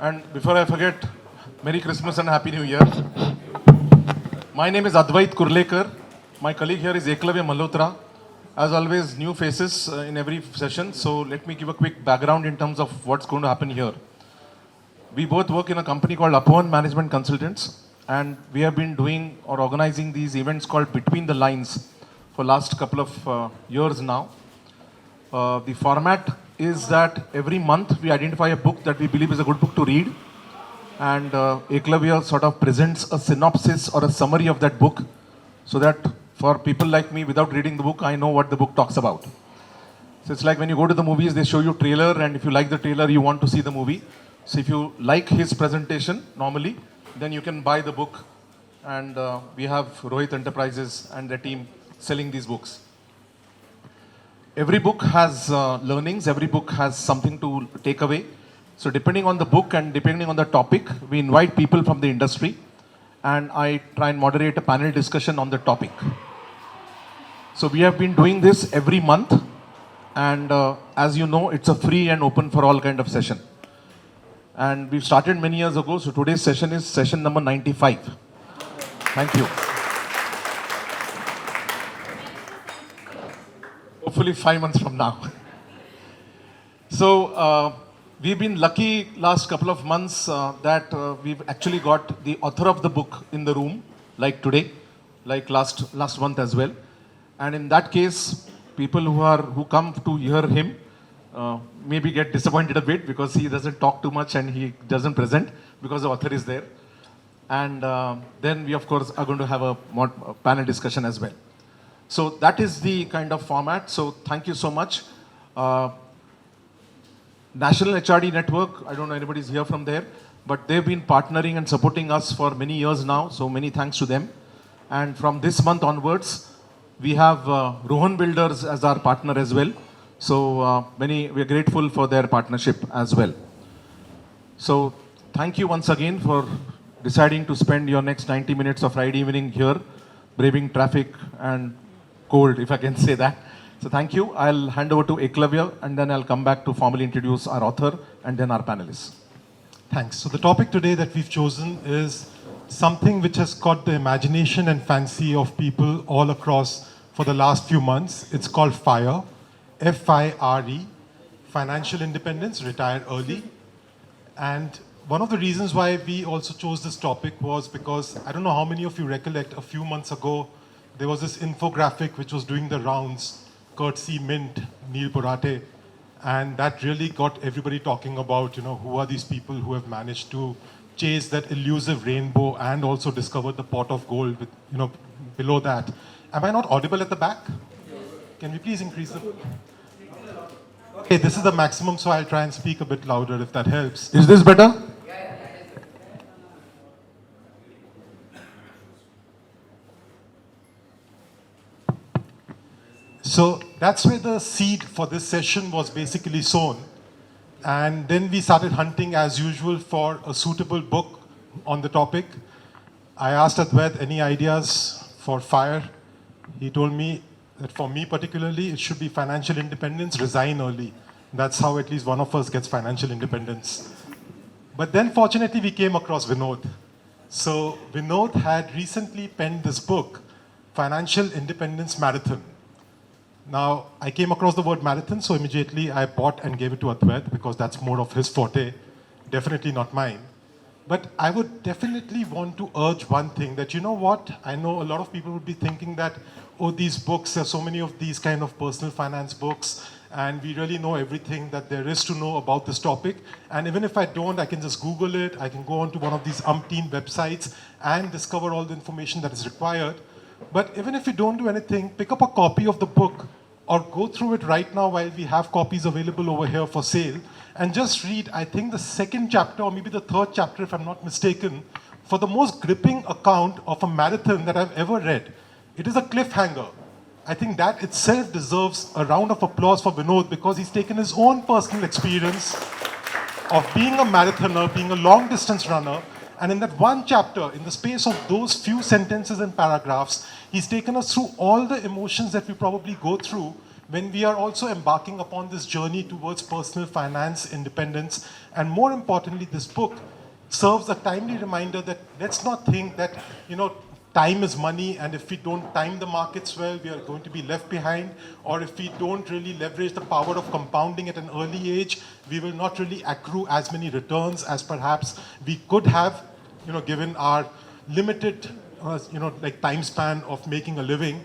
And before I forget, Merry Christmas and Happy New Year. My name is Advait Kurlekar. My colleague here is Eklavya Malhotra. As always, new faces in every session. So let me give a quick background in terms of what's going to happen here. We both work in a company called Upon Management Consultants, and we have been doing or organizing these events called Between the Lines for last couple of years now. The format is that every month we identify a book that we believe is a good book to read, and Eklavya sort of presents a synopsis or a summary of that book, so that for people like me, without reading the book, I know what the book talks about. So it's like when you go to the movies, they show you trailer, and if you like the trailer, you want to see the movie. So if you like his presentation normally, then you can buy the book, and we have Rohit Enterprises and their team selling these books. Every book has learnings, every book has something to take away. So depending on the book and depending on the topic, we invite people from the industry, and I try and moderate a panel discussion on the topic. So we have been doing this every month, and as you know, it's a free and open for all kind of session. And we've started many years ago, so today's session is session number 95. Thank you. Hopefully 5 months from now. So we've been lucky last couple of months that we've actually got the author of the book in the room, like today, like last month as well. And in that case, people who come to hear him maybe get disappointed a bit because he doesn't talk too much and he doesn't present because the author is there. And then we of course are going to have a panel discussion as well. So that is the kind of format. So thank you so much. National HRD Network, I don't know anybody's here from there, but they've been partnering and supporting us for many years now. So many thanks to them. And from this month onwards, we have Rohan Builders as our partner as well. So we are grateful for their partnership as well. So thank you once again for deciding to spend your next 90 minutes of Friday evening here, braving traffic and cold, if I can say that. So thank you. I'll hand over to Eklavya, and then I'll come back to formally introduce our author and then our panelists. Thanks. So the topic today that we've chosen is something which has caught the imagination and fancy of people all across for the last few months. It's called FIRE, F-I-R-E, Financial Independence, Retire Early. And one of the reasons why we also chose this topic was because, I don't know how many of you recollect, a few months ago, there was this infographic which was doing the rounds, courtesy Mint, Neil Borate, and that really got everybody talking about, who are these people who have managed to chase that elusive rainbow and also discover the pot of gold with, below that. Am I not audible at the back? Can we please increase the... Okay, this is the maximum, so I'll try and speak a bit louder if that helps. Is this better? So that's where the seed for this session was basically sown. And then we started hunting as usual for a suitable book on the topic. I asked Advait any ideas for FIRE. He told me that for me particularly, it should be Financial Independence, Resign Early. That's how at least one of us gets financial independence. But then fortunately we came across Vinod. So Vinod had recently penned this book, Financial Independence Marathon. Now, I came across the word marathon, so immediately I bought and gave it to Advait because that's more of his forte, definitely not mine. But I would definitely want to urge one thing, that you know what, I know a lot of people would be thinking that, oh, these books, there's so many of these kind of personal finance books, and we really know everything that there is to know about this topic. And even if I don't, I can just Google it, I can go onto one of these umpteen websites and discover all the information that is required. But even if you don't do anything, pick up a copy of the book or go through it right now while we have copies available over here for sale, and just read, I think, the second chapter or maybe the third chapter, if I'm not mistaken, for the most gripping account of a marathon that I've ever read. It is a cliffhanger. I think that itself deserves a round of applause for Vinod because he's taken his own personal experience of being a marathoner, being a long distance runner, and in that one chapter, in the space of those few sentences and paragraphs, he's taken us through all the emotions that we probably go through when we are also embarking upon this journey towards personal finance independence. And more importantly, this book serves a timely reminder that let's not think that, time is money, and if we don't time the markets well, we are going to be left behind, or if we don't really leverage the power of compounding at an early age, we will not really accrue as many returns as perhaps we could have, given our limited, time span of making a living.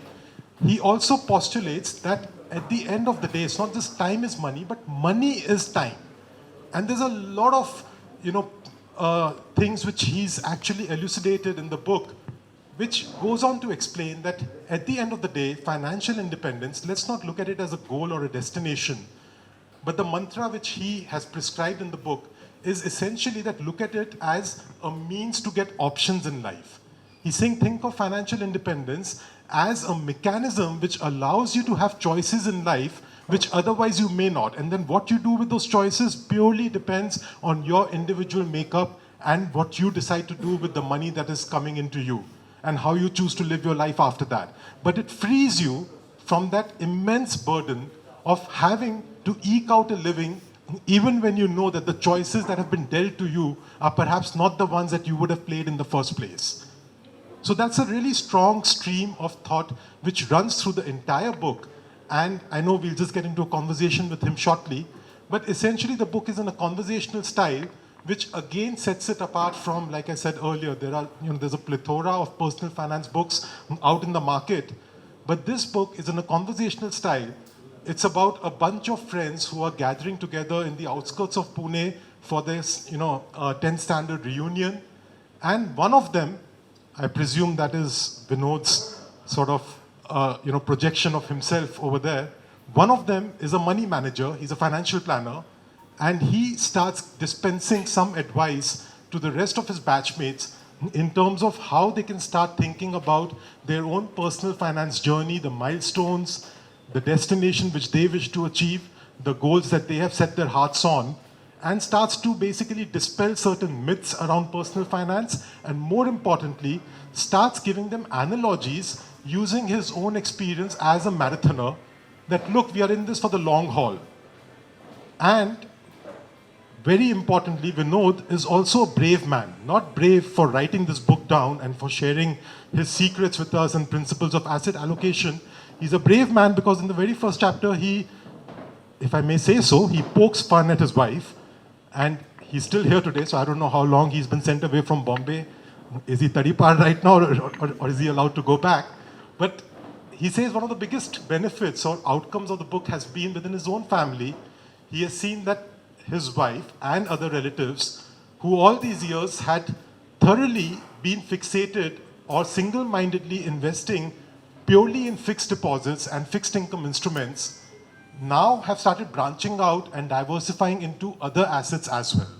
He also postulates that at the end of the day, it's not just time is money, but money is time. And there's a lot of, things which he's actually elucidated in the book, which goes on to explain that at the end of the day, financial independence, let's not look at it as a goal or a destination, but the mantra which he has prescribed in the book is essentially that look at it as a means to get options in life. He's saying think of financial independence as a mechanism which allows you to have choices in life which otherwise you may not. And then what you do with those choices purely depends on your individual makeup and what you decide to do with the money that is coming into you, and how you choose to live your life after that. But it frees you from that immense burden of having to eke out a living, even when you know that the choices that have been dealt to you are perhaps not the ones that you would have played in the first place. So that's a really strong stream of thought which runs through the entire book. And I know we'll just get into a conversation with him shortly, but essentially the book is in a conversational style which again sets it apart from, like I said earlier, there's a plethora of personal finance books out in the market, but this book is in a conversational style. It's about a bunch of friends who are gathering together in the outskirts of Pune for this, 10th standard reunion, and one of them, I presume that is Vinod's sort of, projection of himself over there. One of them is a money manager, he's a financial planner, and he starts dispensing some advice to the rest of his batchmates in terms of how they can start thinking about their own personal finance journey, the milestones, the destination which they wish to achieve, the goals that they have set their hearts on, and starts to basically dispel certain myths around personal finance, and more importantly, starts giving them analogies using his own experience as a marathoner, that look, we are in this for the long haul. And very importantly, Vinod is also a brave man, not brave for writing this book down and for sharing his secrets with us and principles of asset allocation. He's a brave man because in the very first chapter, he, if I may say so, he pokes fun at his wife, and he's still here today, so I don't know how long he's been sent away from Bombay. Is he Tadipar right now, or is he allowed to go back? But he says one of the biggest benefits or outcomes of the book has been within his own family. He has seen that his wife and other relatives, who all these years had thoroughly been fixated or single-mindedly investing purely in fixed deposits and fixed income instruments, now have started branching out and diversifying into other assets as well.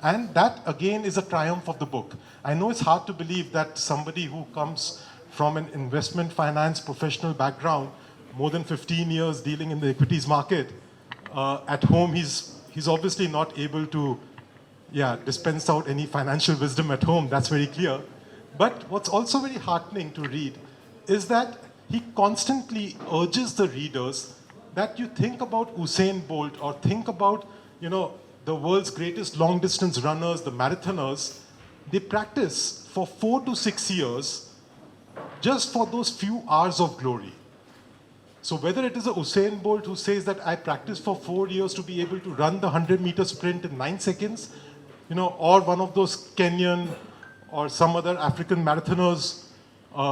And that, again, is a triumph of the book. I know it's hard to believe that somebody who comes from an investment finance professional background, more than 15 years dealing in the equities market, at home he's obviously not able to dispense out any financial wisdom at home, that's very clear. But what's also very heartening to read is that he constantly urges the readers that you think about Usain Bolt or think about, the world's greatest long distance runners, the marathoners. They practice for 4 to 6 years just for those few hours of glory. So whether it is a Usain Bolt who says that I practiced for 4 years to be able to run the 100-meter sprint in 9 seconds, or one of those Kenyan or some other African marathoners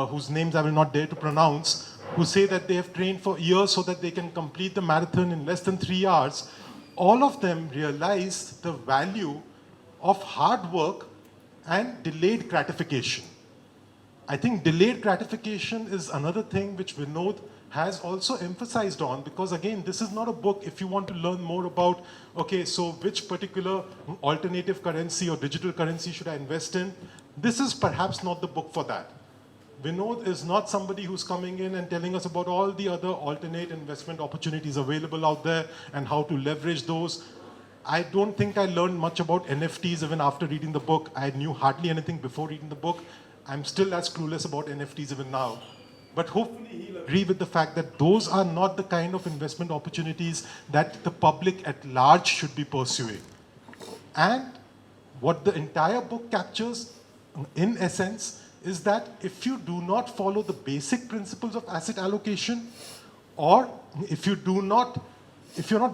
whose names I will not dare to pronounce, who say that they have trained for years so that they can complete the marathon in less than 3 hours, all of them realize the value of hard work and delayed gratification. I think delayed gratification is another thing which Vinod has also emphasized on, because again, this is not a book if you want to learn more about, okay, so which particular alternative currency or digital currency should I invest in? This is perhaps not the book for that. Vinod is not somebody who's coming in and telling us about all the other alternate investment opportunities available out there and how to leverage those. I don't think I learned much about NFTs even after reading the book. I knew hardly anything before reading the book. I'm still as clueless about NFTs even now. But hopefully he'll agree with the fact that those are not the kind of investment opportunities that the public at large should be pursuing. And what the entire book captures, in essence, is that if you do not follow the basic principles of asset allocation, or if you're not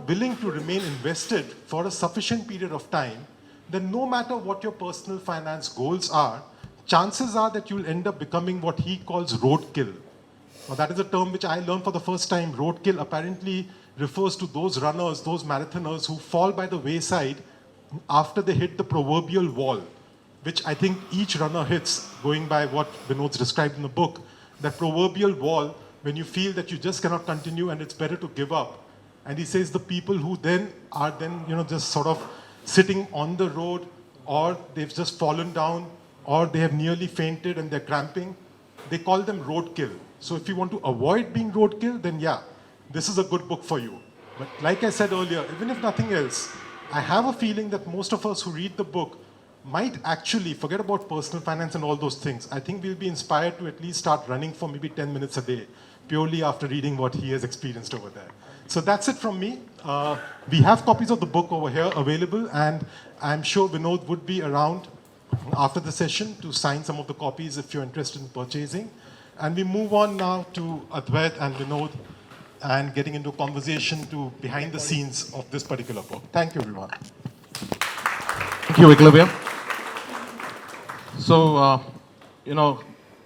willing to remain invested for a sufficient period of time, then no matter what your personal finance goals are, chances are that you'll end up becoming what he calls roadkill. Now, that is a term which I learned for the first time. Roadkill apparently refers to those runners, those marathoners who fall by the wayside after they hit the proverbial wall, which I think each runner hits, going by what Vinod's described in the book. That proverbial wall, when you feel that you just cannot continue and it's better to give up. And he says the people who then are just sort of sitting on the road, or they've just fallen down, or they have nearly fainted and they're cramping, they call them roadkill. So if you want to avoid being roadkill, then yeah, this is a good book for you. But like I said earlier, even if nothing else, I have a feeling that most of us who read the book might actually forget about personal finance and all those things. I think we'll be inspired to at least start running for maybe 10 minutes a day, purely after reading what he has experienced over there. So that's it from me. We have copies of the book over here available, and I'm sure Vinod would be around after the session to sign some of the copies if you're interested in purchasing. And we move on now to Advait and Vinod and getting into conversation to behind the scenes of this particular book. Thank you, everyone. Thank you, Eklavya. So,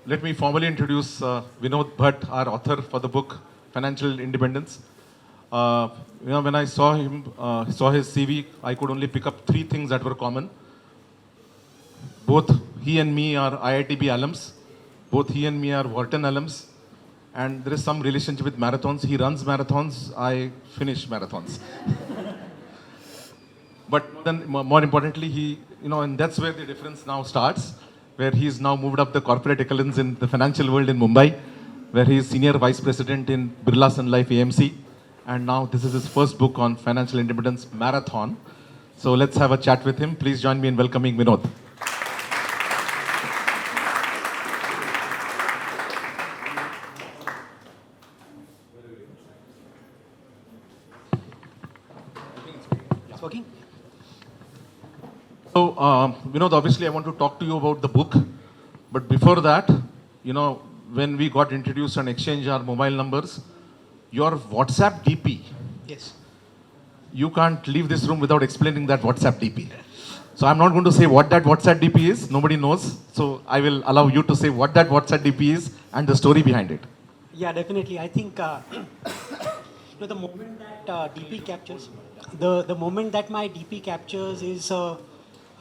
let me formally introduce Vinod Bhatt, our author for the book Financial Independence. When I saw his CV, I could only pick up three things that were common. Both he and me are IITB alums. Both he and me are Wharton alums. And there is some relationship with marathons. He runs marathons, I finish marathons. But then more importantly, and that's where the difference now starts, where he's now moved up the corporate echelons in the financial world in Mumbai, where he is senior vice president in Birla Sun Life AMC. And now this is his first book on financial independence, Marathon. So let's have a chat with him. Please join me in welcoming Vinod. It's working? So, Vinod, obviously I want to talk to you about the book. But before that, when we got introduced and exchanged our mobile numbers, your WhatsApp DP, Yes. you can't leave this room without explaining that WhatsApp DP. So I'm not going to say what that WhatsApp DP is. Nobody knows. So I will allow you to say what that WhatsApp DP is and the story behind it. Yeah, definitely. I think the moment that DP captures, the moment that my DP captures is a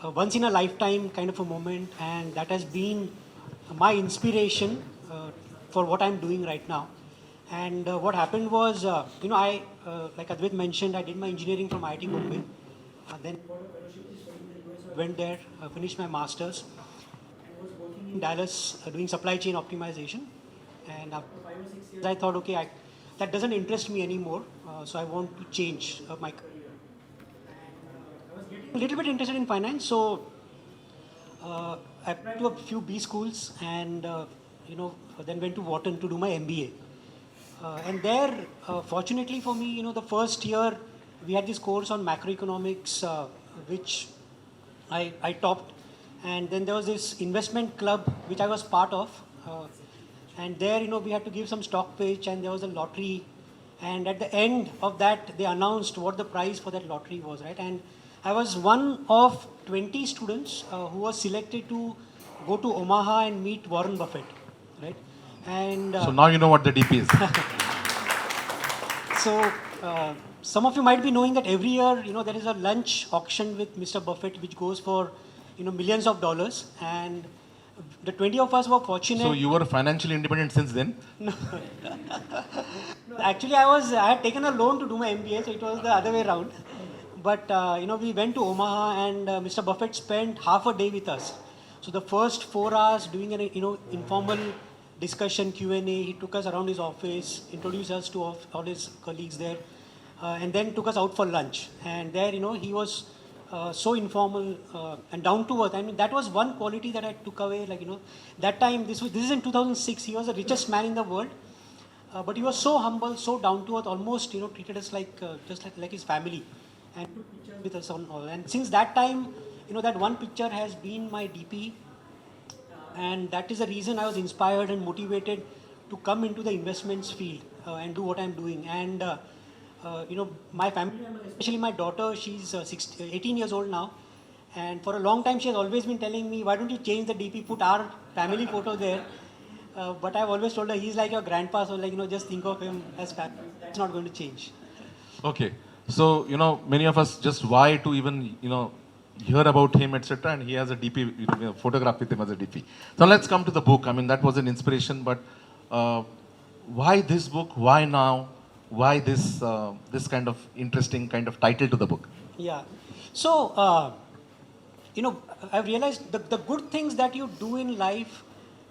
once in a lifetime kind of a moment, and that has been my inspiration for what I'm doing right now. And what happened was, I, like Advait mentioned, I did my engineering from IIT Bombay. Then went there, finished my master's, and was working in Dallas doing supply chain optimization. And after 5 or 6 years, I thought, okay, that doesn't interest me anymore, so I want to change my career. And I was getting a little bit interested in finance, so I applied to a few B schools, and then went to Wharton to do my MBA. And there, fortunately for me, the first year we had this course on macroeconomics, which I topped. And then there was this investment club, which I was part of. And there, we had to give some stock pitch, and there was a lottery. And at the end of that, they announced what the prize for that lottery was, right? And I was one of 20 students who was selected to go to Omaha and meet Warren Buffett, right? And so now you know what the DP is. So some of you might be knowing that every year, there is a lunch auction with Mr. Buffett, which goes for, millions of dollars. And the 20 of us were fortunate. So you were financially independent since then? No. Actually, I had taken a loan to do my MBA, so it was the other way around. But, we went to Omaha, and Mr. Buffett spent half a day with us. So the first 4 hours doing an, informal discussion, Q&A, he took us around his office, introduced us to all his colleagues there, and then took us out for lunch. And there, he was so informal and down to earth. I mean, that was one quality that I took away. Like, that time, this is in 2006. He was the richest man in the world, but he was so humble, so down to earth, almost treated us like just like his family, and took pictures with us on all. And since that time, that one picture has been my DP, and that is the reason I was inspired and motivated to come into the investments field and do what I'm doing. And my family members, especially my daughter, she's 18 years old now, and for a long time she has always been telling me, why don't you change the DP, put our family photo there. But I've always told her, he's like your grandpa, so just think of him as family. That's not going to change. Okay. So, many of us just why to even, hear about him, etc. And he has a DP, photograph with him as a DP. So let's come to the book. I mean, that was an inspiration, but why this book? Why now? Why this kind of interesting kind of title to the book? Yeah. So, I've realized the good things that you do in life,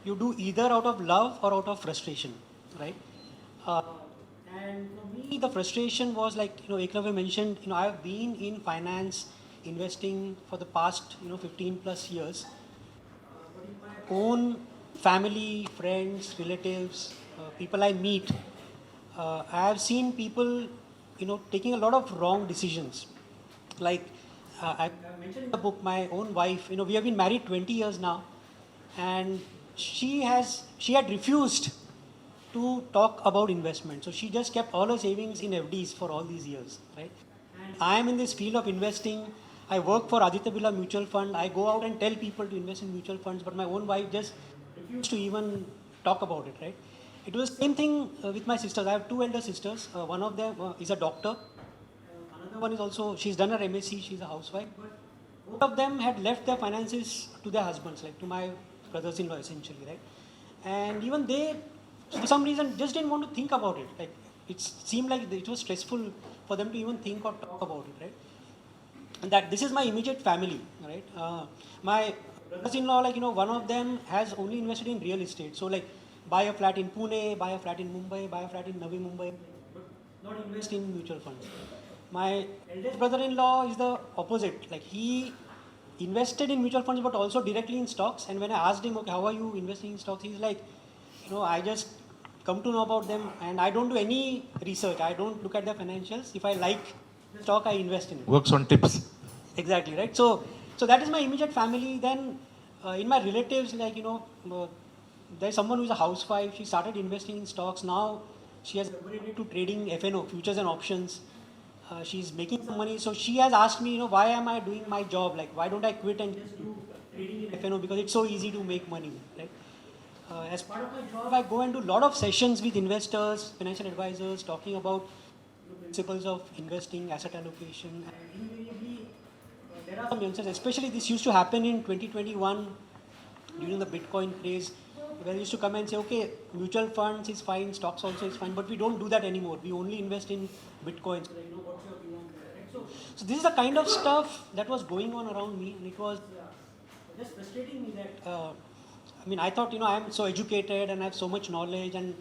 you do either out of love or out of frustration, right? And for me, the frustration was like, Eklavya mentioned, I've been in finance, investing for the past, 15 plus years. But in my own family, friends, relatives, people I meet, I have seen people, taking a lot of wrong decisions. Like I mentioned in the book, my own wife, we have been married 20 years now, and she had refused to talk about investment. So she just kept all her savings in FDs for all these years, right? And I am in this field of investing. I work for Aditya Birla Mutual Fund. I go out and tell people to invest in mutual funds, but my own wife just refused to even talk about it, right? It was the same thing with my sisters. I have two elder sisters. One of them is a doctor. Another one is also, she's done her MSc, she's a housewife. But both of them had left their finances to their husbands, like to my brothers-in-law essentially, right? And even they, for some reason, just didn't want to think about it. Like, it seemed like it was stressful for them to even think or talk about it, right? And that this is my immediate family, right? My brothers-in-law, one of them has only invested in real estate. So, buy a flat in Pune, buy a flat in Mumbai, buy a flat in Navi Mumbai, but not invest in mutual funds. My eldest brother-in-law is the opposite. Like, he invested in mutual funds, but also directly in stocks. And when I asked him, okay, how are you investing in stocks? He's like, I just come to know about them, and I don't do any research. I don't look at their financials. If I like the stock, I invest in it. Works on tips. Exactly, right? So that is my immediate family. Then in my relatives, there's someone who's a housewife. She started investing in stocks. Now she has upgraded to trading FNO, futures and options. She's making some money. So she has asked me, why am I doing my job? Like, why don't I quit and just do trading in FNO? Because it's so easy to make money, right? As part of my job, I go and do a lot of sessions with investors, financial advisors, talking about principles of investing, asset allocation, and invariably, there are some youngsters, especially this used to happen in 2021 during the Bitcoin craze, where they used to come and say, okay, mutual funds is fine, stocks also is fine, but we don't do that anymore. We only invest in Bitcoins. What's your view on that? Right? So this is the kind of stuff that was going on around me, and it was just frustrating me that, I thought, I'm so educated and I have so much knowledge and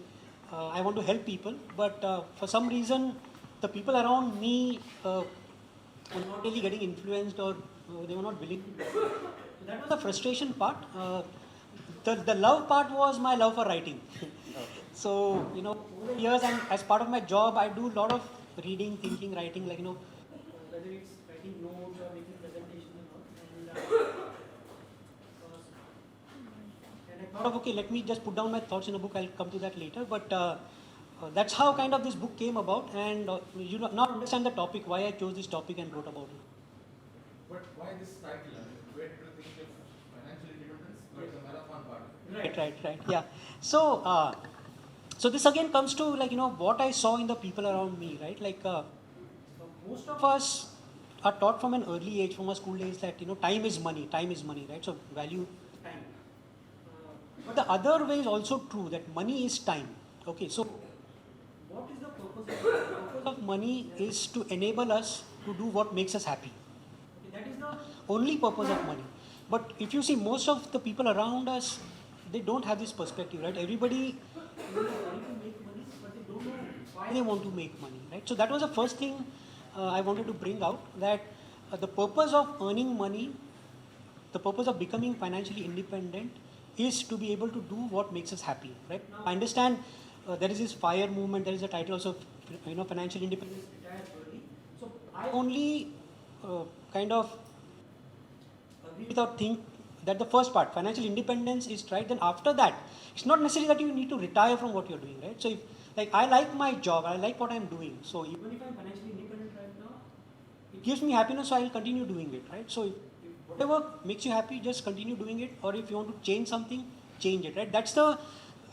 I want to help people, but for some reason, the people around me were not really getting influenced, or they were not willing to. So that was the frustration part. The love part was my love for writing. So, over the years, and as part of my job, I do a lot of reading, thinking, writing, whether it's writing notes or making presentations and all. And I thought of, okay, let me just put down my thoughts in a book. I'll come to that later. But that's how kind of this book came about. And you now understand the topic, why I chose this topic and wrote about it. But why this title? Where do you think of financial independence? But the marathon part. Right. Yeah. So this again comes to what I saw in the people around me, right? Most of us are taught from an early age, from our school days, that time is money, right? So value time. But the other way is also true, that money is time. Okay, so what is the purpose of money? The purpose of money is to enable us to do what makes us happy. Okay, that is the only purpose of money. But if you see, most of the people around us, they don't have this perspective, right? Everybody wants to make money, but they don't know why they want to make money, right? So that was the first thing I wanted to bring out, that the purpose of earning money, the purpose of becoming financially independent is to be able to do what makes us happy, right? Now, I understand there is this FIRE movement, there is a title also, financial independence, retire early. So I only kind of agree without think that the first part, financial independence is right. Then after that, it's not necessary that you need to retire from what you're doing, right? So if, like, I like my job, I like what I'm doing. So even if I'm financially independent right now, it gives me happiness, so I'll continue doing it, right? So if whatever makes you happy, just continue doing it. Or if you want to change something, change it, right? That's the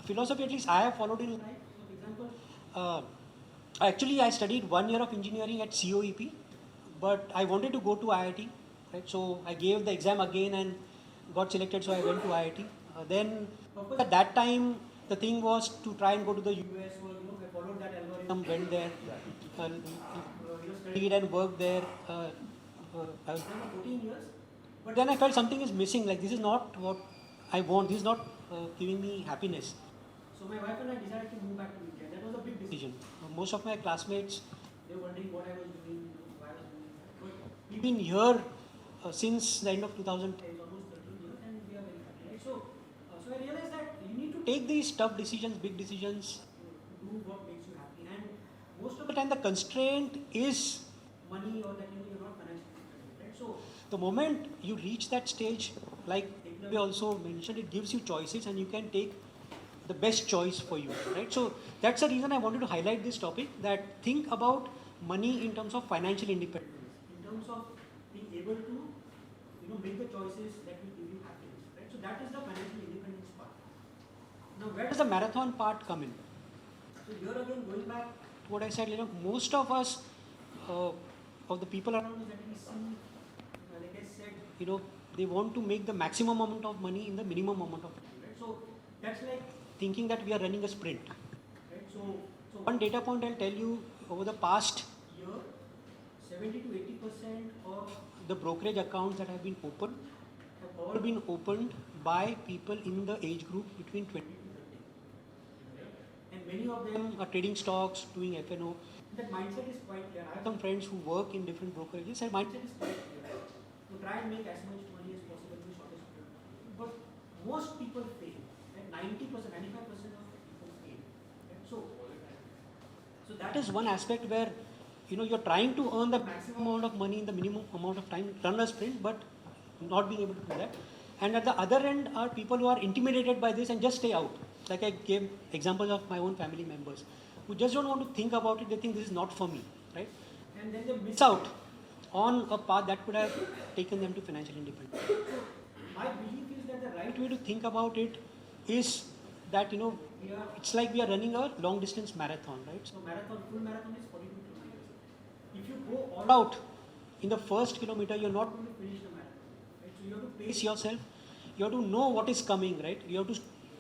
philosophy at least I have followed in life. So for example, actually I studied 1 year of engineering at COEP, but I wanted to go to IIT, right? So I gave the exam again and got selected, so I went to IIT. Then, of course, at that time, the thing was to try and go to the US. So, I followed that algorithm, went there, studied and worked there. I was there for 14 years. But then I felt something is missing. Like, this is not what I want. This is not giving me happiness. So my wife and I decided to move back to India. That was a big decision. Most of my classmates, they were wondering what I was doing, why I was doing that. But we've been here since the end of 2010, almost 13 years, and we are very happy. Right? So I realized that you need to take these tough decisions, big decisions, to do what makes you happy. And most of the time, the constraint is money, or that you're not financially independent. Right? So the moment you reach that stage, like we also mentioned, it gives you choices, and you can take the best choice for you, right? So that's the reason I wanted to highlight this topic, that think about money in terms of financial independence, in terms of being able to, make the choices that will give you happiness, right? So that is the financial independence part. Now, where does the marathon part come in? So here again, going back to what I said, most of us, of the people around us that we see, like I said, they want to make the maximum amount of money in the minimum amount of time, right? So that's like thinking that we are running a sprint, right? So one data point I'll tell you, over the past year, 70 to 80% of the brokerage accounts that have been opened have all been opened by people in the age group between 20 to 30. And many of them are trading stocks, doing FNO. That mindset is quite clear. I have some friends who work in different brokerages. Their mindset is quite clear. To try and make as much money as possible in the shortest period of time. But most people fail. Right? 90%, 95% of people fail. Right? So that is one aspect where you're trying to earn the maximum amount of money in the minimum amount of time, run a sprint, but not being able to do that. And at the other end are people who are intimidated by this and just stay out. Like I gave examples of my own family members who just don't want to think about it. They think this is not for me, right? And then they miss out on a path that could have taken them to financial independence. So my belief is that the right way to think about it is that it's like we are running a long distance marathon, right? So full marathon is 42 kilometers. If you go all out in the first kilometer, you're not going to finish the marathon, right? So you have to pace yourself. You have to know what is coming, right? You have to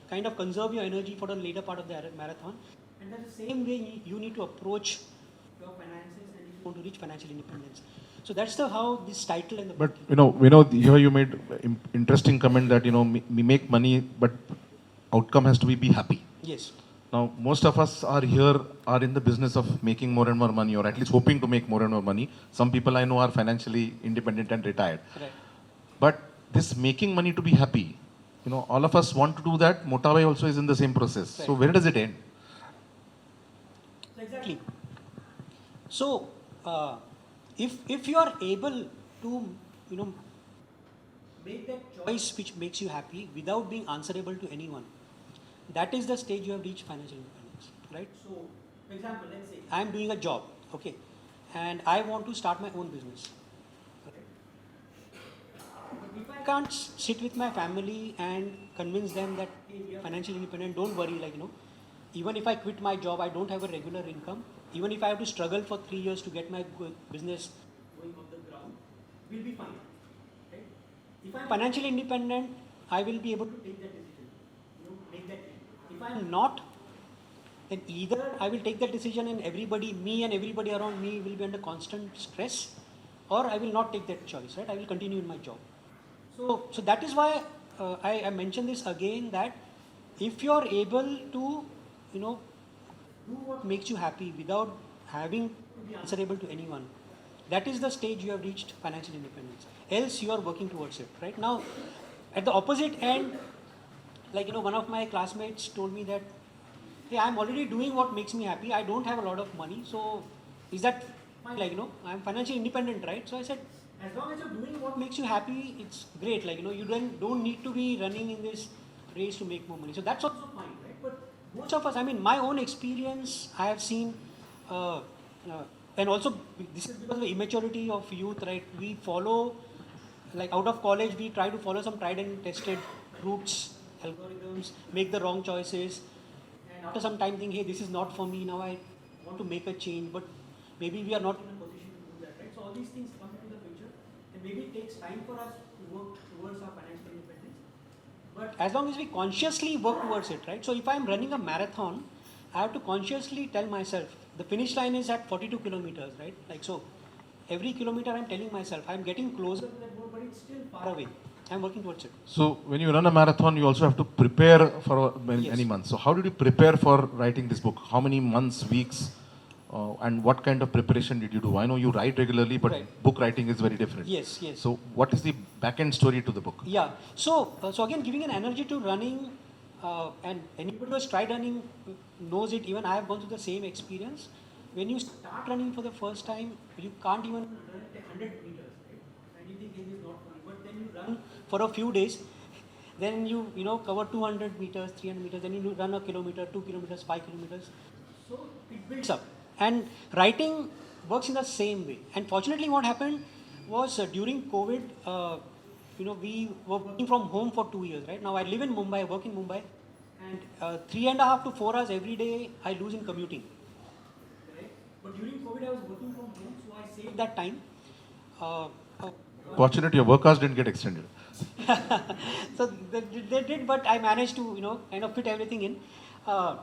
kind of conserve your energy for the later part of the marathon. And that's the same way you need to approach your finances and if you want to reach financial independence. So that's how this title and the But here you made interesting comment that we make money, but outcome has to be happy. Yes. Now most of us are in the business of making more and more money, or at least hoping to make more and more money. Some people I know are financially independent and retired. Right. But this making money to be happy, all of us want to do that. Motabai also is in the same process. Right. So where does it end? Exactly. So if you are able to make that choice which makes you happy without being answerable to anyone, that is the stage you have reached financial independence, right? So, for example, let's say I am doing a job, okay, and I want to start my own business. But if I can't sit with my family and convince them that, hey, we are financially independent, don't worry, even if I quit my job, I don't have a regular income. Even if I have to struggle for 3 years to get my business going off the ground, we'll be fine. Right? If I'm financially independent, I will be able to take that decision. Make that leap. If I'm not, then either I will take that decision and me and everybody around me will be under constant stress, or I will not take that choice. Right? I will continue in my job. So that is why I mention this again, that if you are able to do what makes you happy without having to be answerable to anyone, that is the stage you have reached financial independence. Else you are working towards it, right? Now, at the opposite end, like, one of my classmates told me that, hey, I'm already doing what makes me happy. I don't have a lot of money. So is that fine? Like, I'm financially independent, right? So I said, as long as you're doing what makes you happy, it's great. Like, you don't need to be running in this race to make more money. So that's also fine, right? But most of us, I mean, my own experience, I have seen, uh, and also this is because of the immaturity of youth, right? We follow, like out of college, we try to follow some tried and tested routes, algorithms, make the wrong choices, and after some time think, hey, this is not for me, now I want to make a change, but maybe we are not in a position to do that, right? So all these things come into the picture, and maybe it takes time for us to work towards our financial independence. But as long as we consciously work towards it, right? So if I'm running a marathon, I have to consciously tell myself, the finish line is at 42 kilometers, right? Like so, every kilometer I'm telling myself, I'm getting closer to that goal, but it's still far away. I'm working towards it. So when you run a marathon, you also have to prepare for many, Yes. many months. So how did you prepare for writing this book? How many months, weeks, and what kind of preparation did you do? I know you write regularly, but Right. book writing is very different. Yes, yes. So what is the back-end story to the book? Yeah. So again, giving an energy to running, and anybody who has tried running knows it. Even I have gone through the same experience. When you start running for the first time, you can't even run 100 meters, right? And you think this is not funny. But then you run for a few days, then you cover 200 meters, 300 meters, then you run a kilometer, 2 kilometers, 5 kilometers. So it builds up. And writing works in the same way. And fortunately, what happened was during COVID, we were working from home for 2 years, right? Now I live in Mumbai, I work in Mumbai, and 3.5 to 4 hours every day I lose in commuting. Right? But during COVID, I was working from home, so I saved that time. Uh, Fortunately, your work hours didn't get extended. so they did, but I managed to kind of fit everything in. Uh,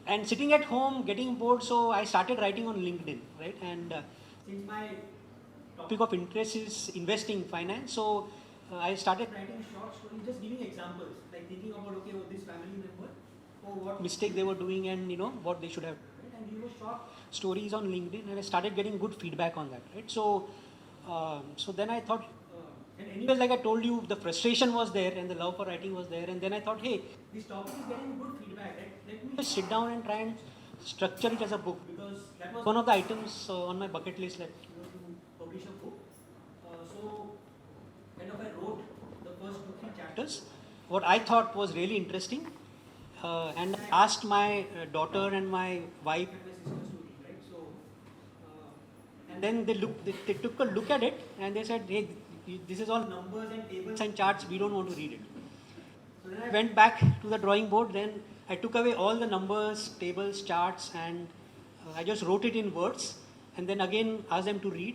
and sitting at home, getting bored, so I started writing on LinkedIn, right? And since my topic of interest is investing finance, so I started writing short stories, just giving examples, like thinking about okay, this family member, what mistake they were doing, and what they should have done, right? And these were short stories on LinkedIn, and I started getting good feedback on that, right? So then I thought, and anyways, like I told you, the frustration was there and the love for writing was there. And then I thought, hey, this topic is getting good feedback. Right? Let me just sit down and try and structure it as a book, because that was one of the items on my bucket list, like to publish a book. So kind of I wrote the first 2-3 chapters, what I thought was really interesting. And I asked my daughter and my wife and my sisters to read, right? So, and then they took a look at it and they said, hey, this is all numbers and tables and charts, we don't want to read it. So then I went back to the drawing board, then I took away all the numbers, tables, charts, and I just wrote it in words, and then again asked them to read.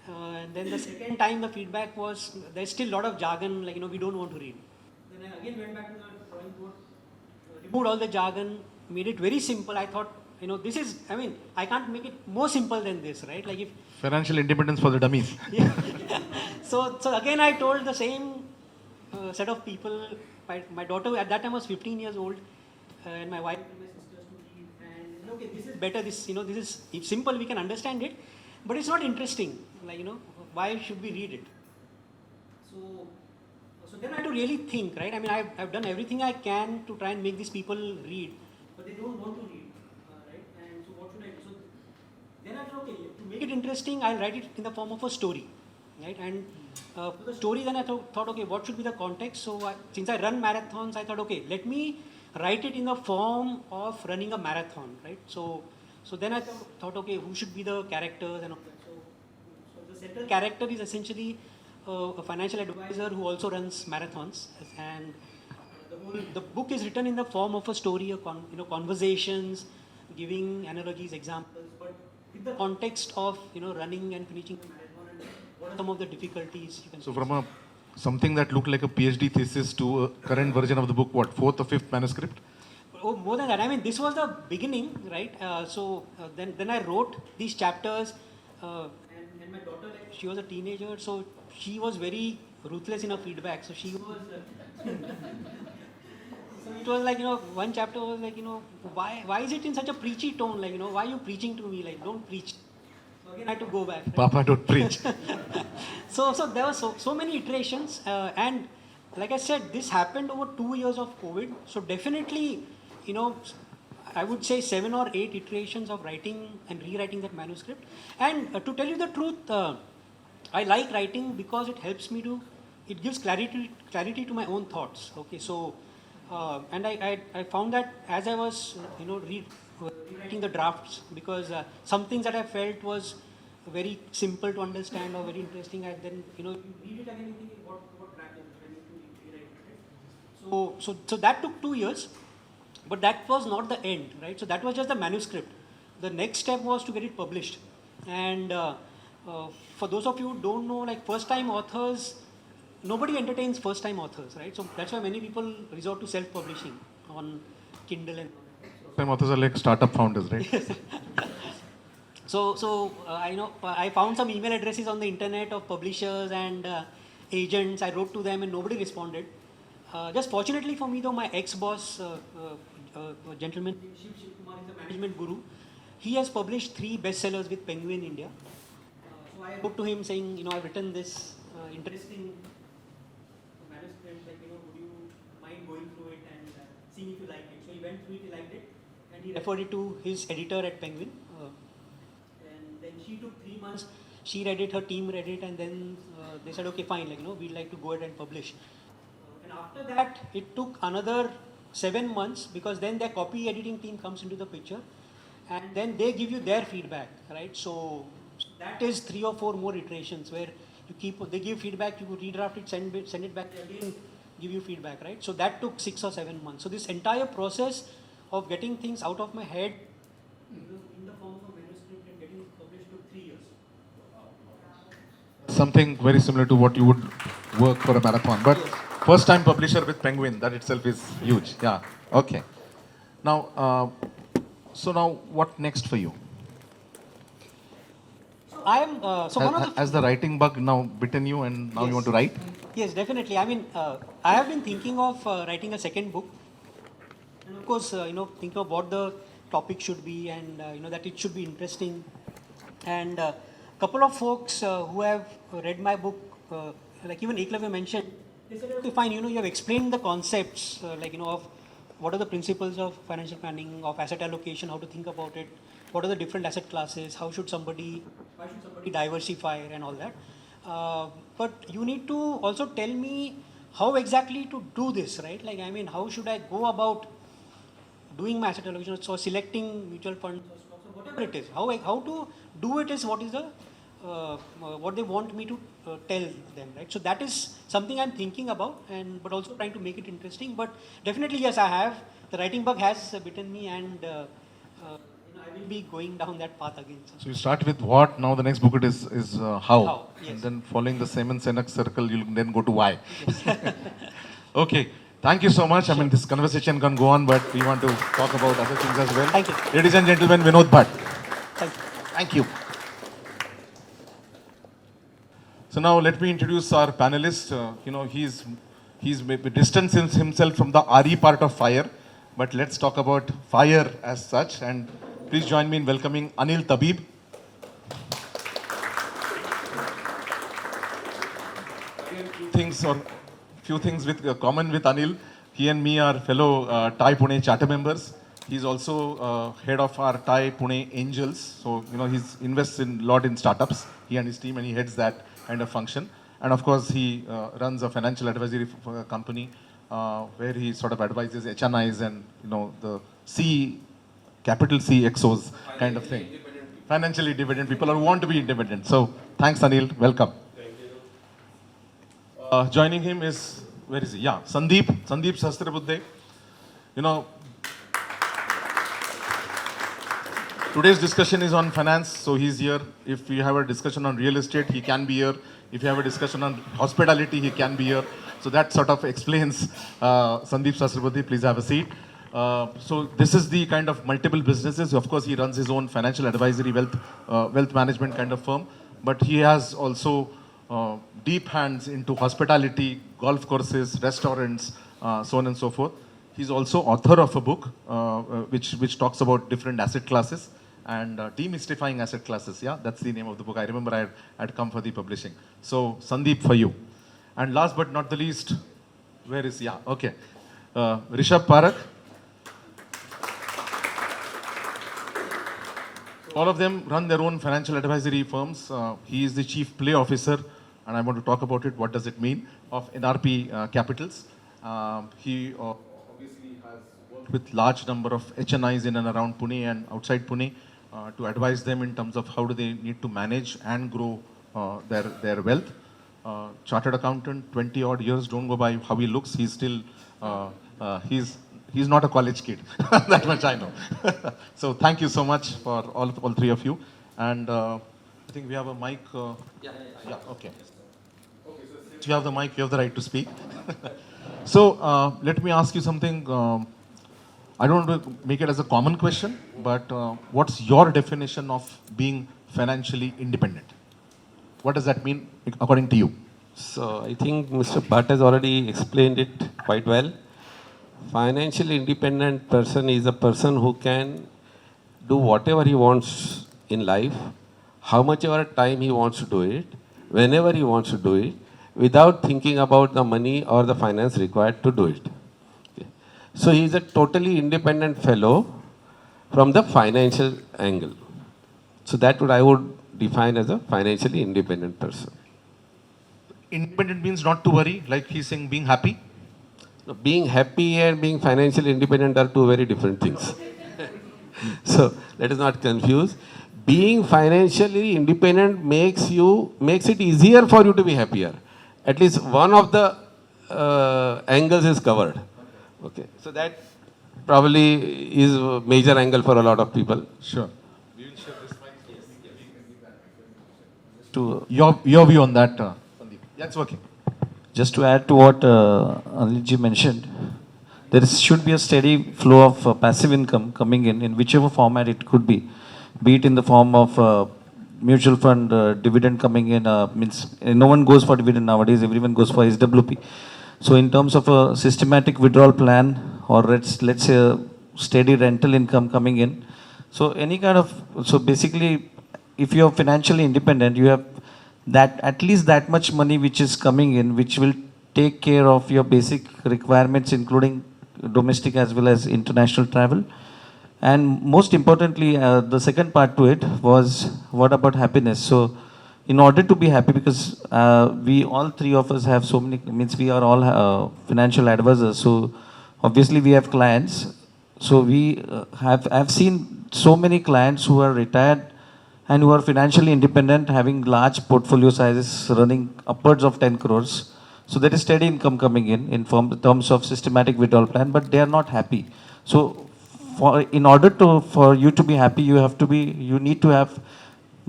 And then the second time the feedback was, there's still a lot of jargon, like, we don't want to read. Then I again went back to the drawing board, removed all the jargon, made it very simple. I thought, this is, I can't make it more simple than this, right? Like if Financial independence for the dummies. yeah. So again, I told the same set of people. My daughter at that time was 15 years old, and my wife and my sisters to read. And okay, this is better. This this is it's simple. We can understand it, but it's not interesting. Like why should we read it? So then I had to really think, right? I've done everything I can to try and make these people read, but they don't want to read, right? And so what should I do? So then I thought, okay, to make it interesting, I'll write it in the form of a story, right? And for the story, then I thought, okay, what should be the context? So since I run marathons, I thought, okay, let me write it in the form of running a marathon, right? So then I thought, okay, who should be the characters and all that. So the central character is essentially a financial advisor who also runs marathons, and the book is written in the form of a story, conversations, giving analogies, examples, but with the context of running and finishing a marathon and what are some of the difficulties you can So face. from something that looked like a PhD thesis to a current version of the book, what, fourth or fifth manuscript? Oh, more than that. This was the beginning, right? Then I wrote these chapters, and my daughter, like, she was a teenager, so she was very ruthless in her feedback. So she was. So it was like one chapter was like why is it in such a preachy tone, like why are you preaching to me, like don't preach. So again I had to go back. Right? Papa, don't preach. So there were so many iterations, and like I said, this happened over 2 years of COVID. So definitely, you know, I would say 7 or 8 iterations of writing and rewriting that manuscript. And to tell you the truth, I like writing because it helps me to, it gives clarity to my own thoughts. Okay, so and I found that as I was rewriting the drafts, because some things that I felt was very simple to understand or very interesting, and then you read it again and think what happened when you rewrite it. Right? So that took 2 years, but that was not the end, right? So that was just the manuscript. The next step was to get it published, and for those of you who don't know, like first-time authors, nobody entertains first-time authors, right? So that's why many people resort to self-publishing on Kindle and. Some authors are like startup founders, right? So I found some email addresses on the internet of publishers and agents. I wrote to them and nobody responded. Just fortunately for me, though, my ex-boss, gentleman Shiv Kumar, is a management guru. He has published 3 bestsellers with Penguin India. So I wrote to him saying, I've written this interesting manuscript. Like, would you mind going through it and seeing if you like it? So he went through it, he liked it, and he referred it to his editor at Penguin. And then she took 3 months. She read it, her team read it, and then they said, okay, fine, we'd like to go ahead and publish. And after that, it took another 7 months, because then their copy editing team comes into the picture, and then they give you their feedback, right? So that is 3 or 4 more iterations where they give feedback, you redraft it, send it back, they again give you feedback, right? So that took 6 or 7 months. So this entire process of getting things out of my head in the form of a manuscript and getting it published took 3 years. Something very similar to what you would work for a marathon. But first time publisher with Penguin, that itself is huge. Yeah. Okay. Now, so now what next for you? So I am, one of the... Has the writing bug now bitten you and now you want to write? Yes, definitely. I mean, I have been thinking of writing a second book. And of course, thinking of what the topic should be, and, that it should be interesting. And a couple of folks who have read my book, like even Eklavya mentioned, they said, okay, fine, you have explained the concepts, of what are the principles of financial planning, of asset allocation, how to think about it, what are the different asset classes, why should somebody diversify and all that. But you need to also tell me how exactly to do this, right? How should I go about doing my asset allocation, so selecting mutual funds or stocks or whatever it is. How to do it is what is the what they want me to tell them, right? So that is something I'm thinking about, but also trying to make it interesting. But definitely, yes, I have. The writing bug has bitten me, and I will be going down that path again. So you start with what, now the next book is how. How, yes. And then following the Simon Sinek circle, you'll then go to why. Yes. Okay. Thank you so much. I mean, this conversation can go on, but we want to talk about other things as well. Thank you. Ladies and gentlemen, Vinod Bhatt. Thank you. Thank you. So now let me introduce our panelist. He's distanced himself from the RE part of fire, but let's talk about fire as such. And please join me in welcoming Anil Tabib. Few things with common with Anil. He and me are fellow TIE Pune charter members. He's also head of our TIE Pune Angels. So, he invests a lot in startups, he and his team, and he heads that kind of function. And of course, he runs a financial advisory company where he sort of advises HNIs and, the capital C XOs kind of thing. Financially independent people or want to be independent. So, thanks Anil, welcome. Joining him is, where is he? Yeah, Sandeep Sahasrabuddhe. Today's discussion is on finance, so he's here. If you have a discussion on real estate, he can be here. If you have a discussion on hospitality, he can be here. So that sort of explains Sandeep Sahasrabuddhe. Please have a seat. So this is the kind of multiple businesses. Of course, he runs his own financial advisory, wealth management kind of firm. But he has also deep hands into hospitality, golf courses, restaurants, so on and so forth. He's also author of a book which talks about different asset classes. and Demystifying Asset Classes. Yeah, that's the name of the book. I remember I'd come for the publishing. So Sandeep, for you. And last but not the least, where is, yeah, okay. Rishabh Parak. All of them run their own financial advisory firms. He is the chief play officer, and I want to talk about it. What does it mean of NRP Capitals? He obviously has worked with large number of HNIs in and around Pune and outside Pune to advise them in terms of how do they need to manage and grow their wealth. Chartered accountant, 20 odd years, don't go by how he looks. He's still, he's not a college kid. That much I know. So thank you so much for all three of you. And I think we have a mic. Yeah, okay. If you have the mic, you have the right to speak. So let me ask you something. I don't want to make it as a common question, but what's your definition of being financially independent? What does that mean according to you? So I think Mr. Bhatt has already explained it quite well. Financially independent person is a person who can do whatever he wants in life, how much ever time he wants to do it, whenever he wants to do it, without thinking about the money or the finance required to do it. Okay. So he is a totally independent fellow from the financial angle. So that I would define as a financially independent person. Independent means not to worry, like he's saying being happy. No, being happy and being financially independent are two very different things. So let us not confuse. Being financially independent makes it easier for you to be happier. At least one of the angles is covered. Okay, so that probably is a major angle for a lot of people. Sure. To Your view on that, Sandeep? Yeah, it's working. Just to add to what Anilji mentioned, there should be a steady flow of passive income coming in whichever format it could be it in the form of mutual fund, dividend coming in, means no one goes for dividend nowadays, everyone goes for SWP. So in terms of a systematic withdrawal plan, or let's say a steady rental income coming in, so any kind of, so basically if you're financially independent, you have that at least that much money which is coming in, which will take care of your basic requirements, including domestic as well as international travel. And most importantly, the second part to it was, what about happiness? So in order to be happy, because we all three of us have so many, means we are all financial advisors, so obviously we have clients. So we I've seen so many clients who are retired and who are financially independent, having large portfolio sizes running upwards of 10 crores. So there is steady income coming in terms of systematic withdrawal plan, but they are not happy. So in order for you to be happy, you need to have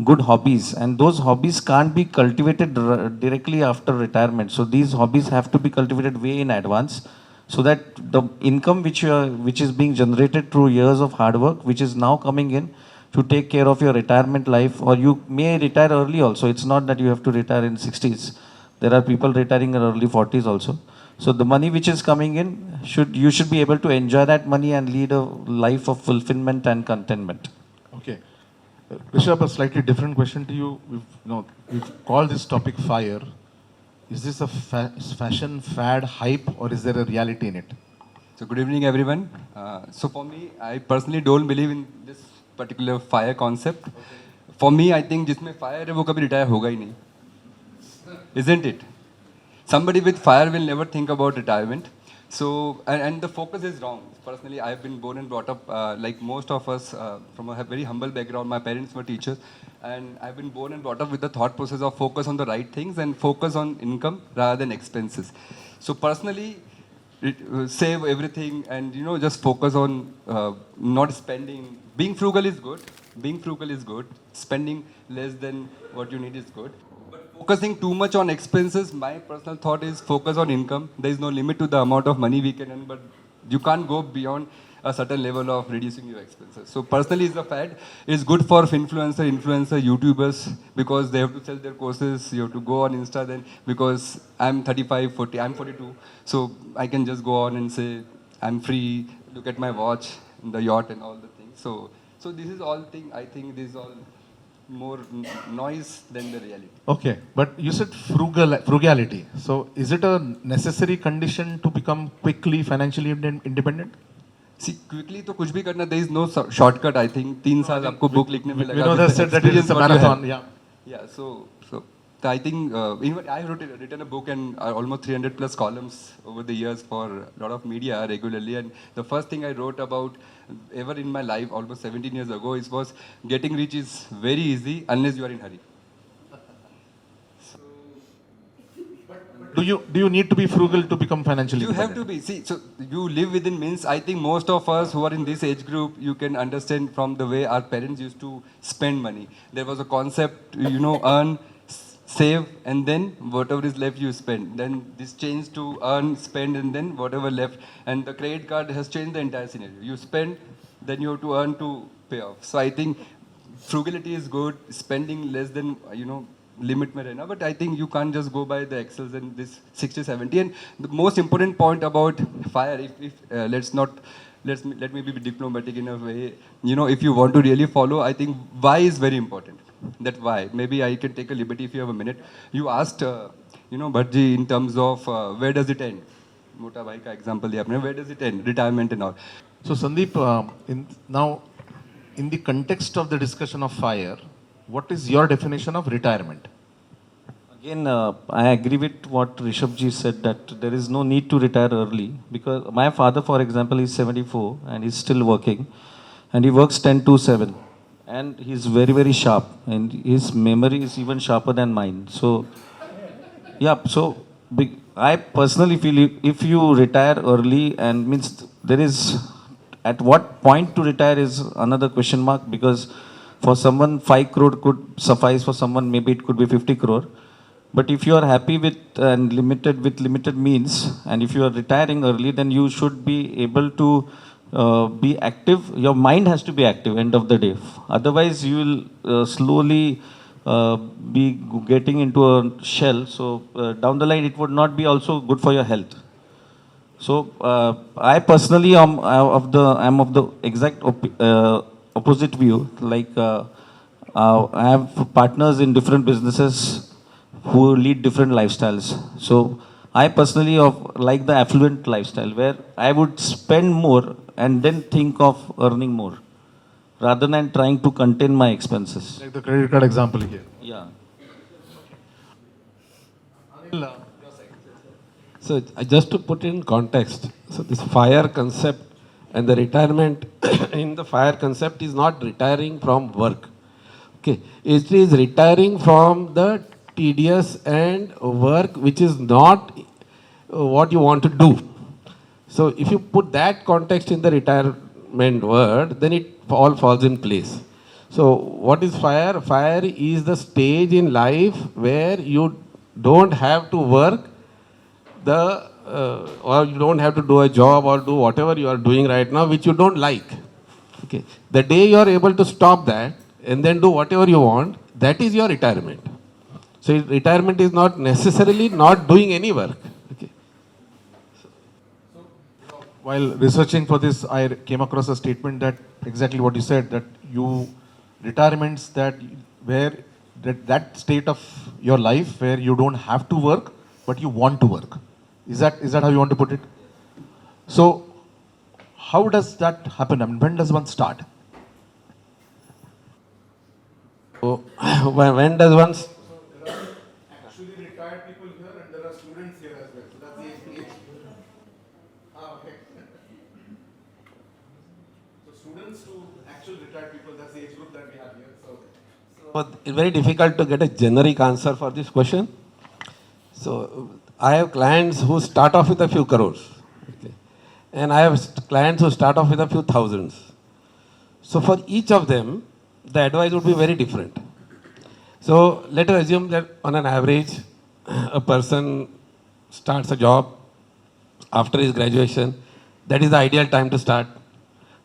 good hobbies, and those hobbies can't be cultivated directly after retirement. So these hobbies have to be cultivated way in advance, so that the income which is being generated through years of hard work, which is now coming in to take care of your retirement life, or you may retire early also. It's not that you have to retire in 60s. There are people retiring in early 40s also. So the money which is coming in, you should be able to enjoy that money and lead a life of fulfillment and contentment. Okay. Rishabh, a slightly different question to you. We've called this topic fire. Is this a fashion, fad, hype, or is there a reality in it? So good evening, everyone. So for me, I personally don't believe in this particular fire concept. Okay. For me, I think जिसमें fire है वो कभी retire होगा ही नहीं. Isn't it? Somebody with fire will never think about retirement. So, and the focus is wrong. Personally, I've been born and brought up, like most of us, from a very humble background. My parents were teachers, and I've been born and brought up with the thought process of focus on the right things and focus on income rather than expenses. So personally, save everything and just focus on not spending. Being frugal is good. Being frugal is good. Spending less than what you need is good. Focusing too much on expenses, my personal thought is focus on income. There is no limit to the amount of money we can earn, but you can't go beyond a certain level of reducing your expenses. So personally, it's a fad. It's good for influencer, YouTubers, because they have to sell their courses. You have to go on Insta then, because I'm 35, 40, I'm 42. So I can just go on and say, I'm free, look at my watch, the yacht and all the things. So So this is all thing, I think this is all more noise than the reality. Okay, but you said frugality. So is it a necessary condition to become quickly financially independent? See, quickly तो कुछ भी करना, there is no shortcut. I think 3 साल आपको book लिखने में लगा. Vinod has said that it is a marathon. Yeah. Yeah, so I think even I written a book and almost 300 plus columns over the years for a lot of media regularly. And the first thing I wrote about ever in my life, almost 17 years ago, was getting rich is very easy unless you are in hurry. Do you need to be frugal to become financially You have independent? to be. See, so you live within means. I think most of us who are in this age group, you can understand from the way our parents used to spend money. There was a concept, earn, save, and then whatever is left you spend. Then this changed to earn, spend, and then whatever left. And the credit card has changed the entire scenario. You spend, then you have to earn to pay off. So I think frugality is good. Spending less than, limit mein rehna, but I think you can't just go by the excels and this 60 70. And the most important point about fire, if let me be diplomatic in a way, if you want to really follow, I think why is very important. That why, maybe I can take a liberty if you have a minute. You asked Bhaji, in terms of where does it end. Mota bhai ka example diya apne, where does it end, retirement and all. So Sandeep, now in the context of the discussion of fire, what is your definition of retirement? Again, I agree with what Rishabh ji said, that there is no need to retire early, because my father, for example, is 74 and he's still working, and he works 10 to 7, and he's very, very sharp, and his memory is even sharper than mine. So, yeah, so I personally feel if you retire early, and means there is, at what point to retire is another question mark, because for someone 5 crore could suffice, for someone maybe it could be 50 crore. But if you are happy with limited means, and if you are retiring early, then you should be able to be active. Your mind has to be active end of the day. Otherwise, you will slowly be getting into a shell. So down the line, it would not be also good for your health. So I personally am of the exact opposite view. Like I have partners in different businesses who lead different lifestyles. So I personally like the affluent lifestyle, where I would spend more and then think of earning more, rather than trying to contain my expenses. Like the credit card example here. Yeah. So just to put in context, so this fire concept and the retirement in the fire concept is not retiring from work. Okay, it is retiring from the tedious and work which is not what you want to do. So if you put that context in the retirement word, then it all falls in place. So what is fire? Fire is the stage in life where you don't have to work or you don't have to do a job or do whatever you are doing right now which you don't like. Okay. The day you are able to stop that and then do whatever you want, that is your retirement. So retirement is not necessarily not doing any work. Okay. While researching for this, I came across a statement that exactly what you said, that you retirements that state of your life where you don't have to work but you want to work. Is that how you want to put it? So how does that happen? I mean, when does one start? So when does one Actually retired people here and there are students here as well. So that's the age. Okay. So students to actual retired people, that's the age group that we have here. So it's very difficult to get a generic answer for this question. So I have clients who start off with a few crores. Okay. And I have clients who start off with a few thousands. So for each of them, the advice would be very different. So let us assume that on an average, a person starts a job after his graduation. That is the ideal time to start.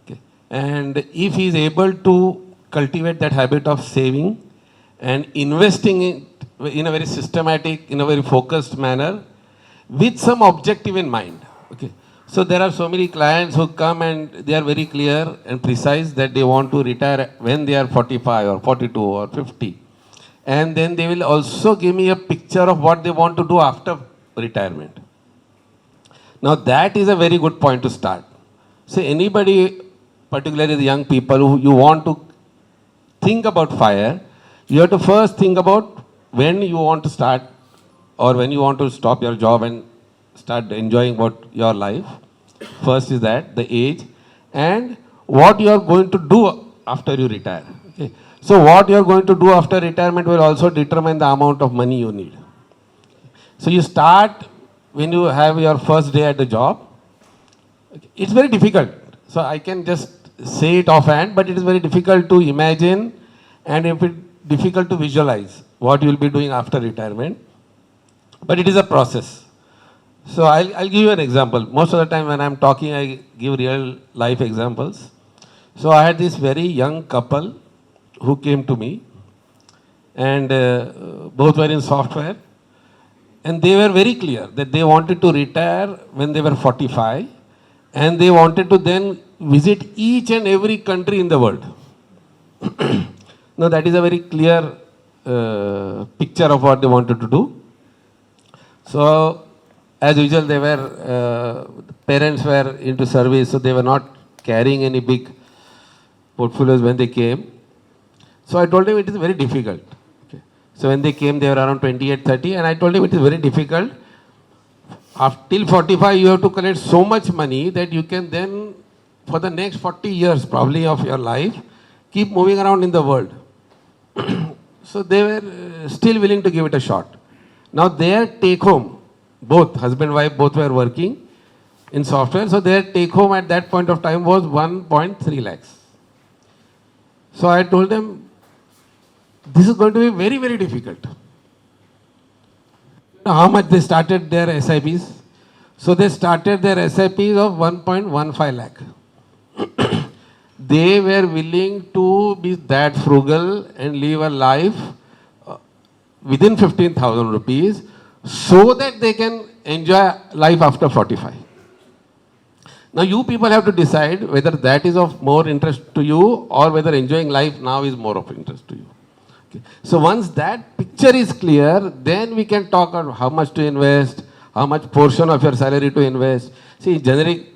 Okay. And if he is able to cultivate that habit of saving and investing in a very systematic, in a very focused manner, with some objective in mind. Okay. So there are so many clients who come and they are very clear and precise that they want to retire when they are 45 or 42 or 50. And then they will also give me a picture of what they want to do after retirement. Now that is a very good point to start. So anybody, particularly the young people who you want to think about fire, you have to first think about when you want to start or when you want to stop your job and start enjoying what your life. First is that, the age, and what you are going to do after you retire. Okay. So what you are going to do after retirement will also determine the amount of money you need. So you start when you have your first day at the job. It's very difficult. So I can just say it offhand, but it is very difficult to imagine and difficult to visualize what you will be doing after retirement. But it is a process. So I'll give you an example. Most of the time when I'm talking, I give real life examples. So I had this very young couple who came to me, and both were in software. And they were very clear that they wanted to retire when they were 45, and they wanted to then visit each and every country in the world. Now that is a very clear picture of what they wanted to do. So as usual, they were, parents were into service, so they were not carrying any big portfolios when they came. So I told him it is very difficult. Okay. So when they came, they were around 28, 30, and I told him it is very difficult. Till 45, you have to collect so much money that you can then, for the next 40 years probably of your life, keep moving around in the world. So they were still willing to give it a shot. Now their take home, both husband and wife, both were working in software. So their take home at that point of time was 1.3 lakhs. So I told them, this is going to be very, very difficult. How much they started their SIPs? So they started their SIPs of 1.15 lakh. They were willing to be that frugal and live a life within 15,000 rupees so that they can enjoy life after 45. Now you people have to decide whether that is of more interest to you or whether enjoying life now is more of interest to you. Okay. So once that picture is clear, then we can talk about how much to invest, how much portion of your salary to invest. See, generic,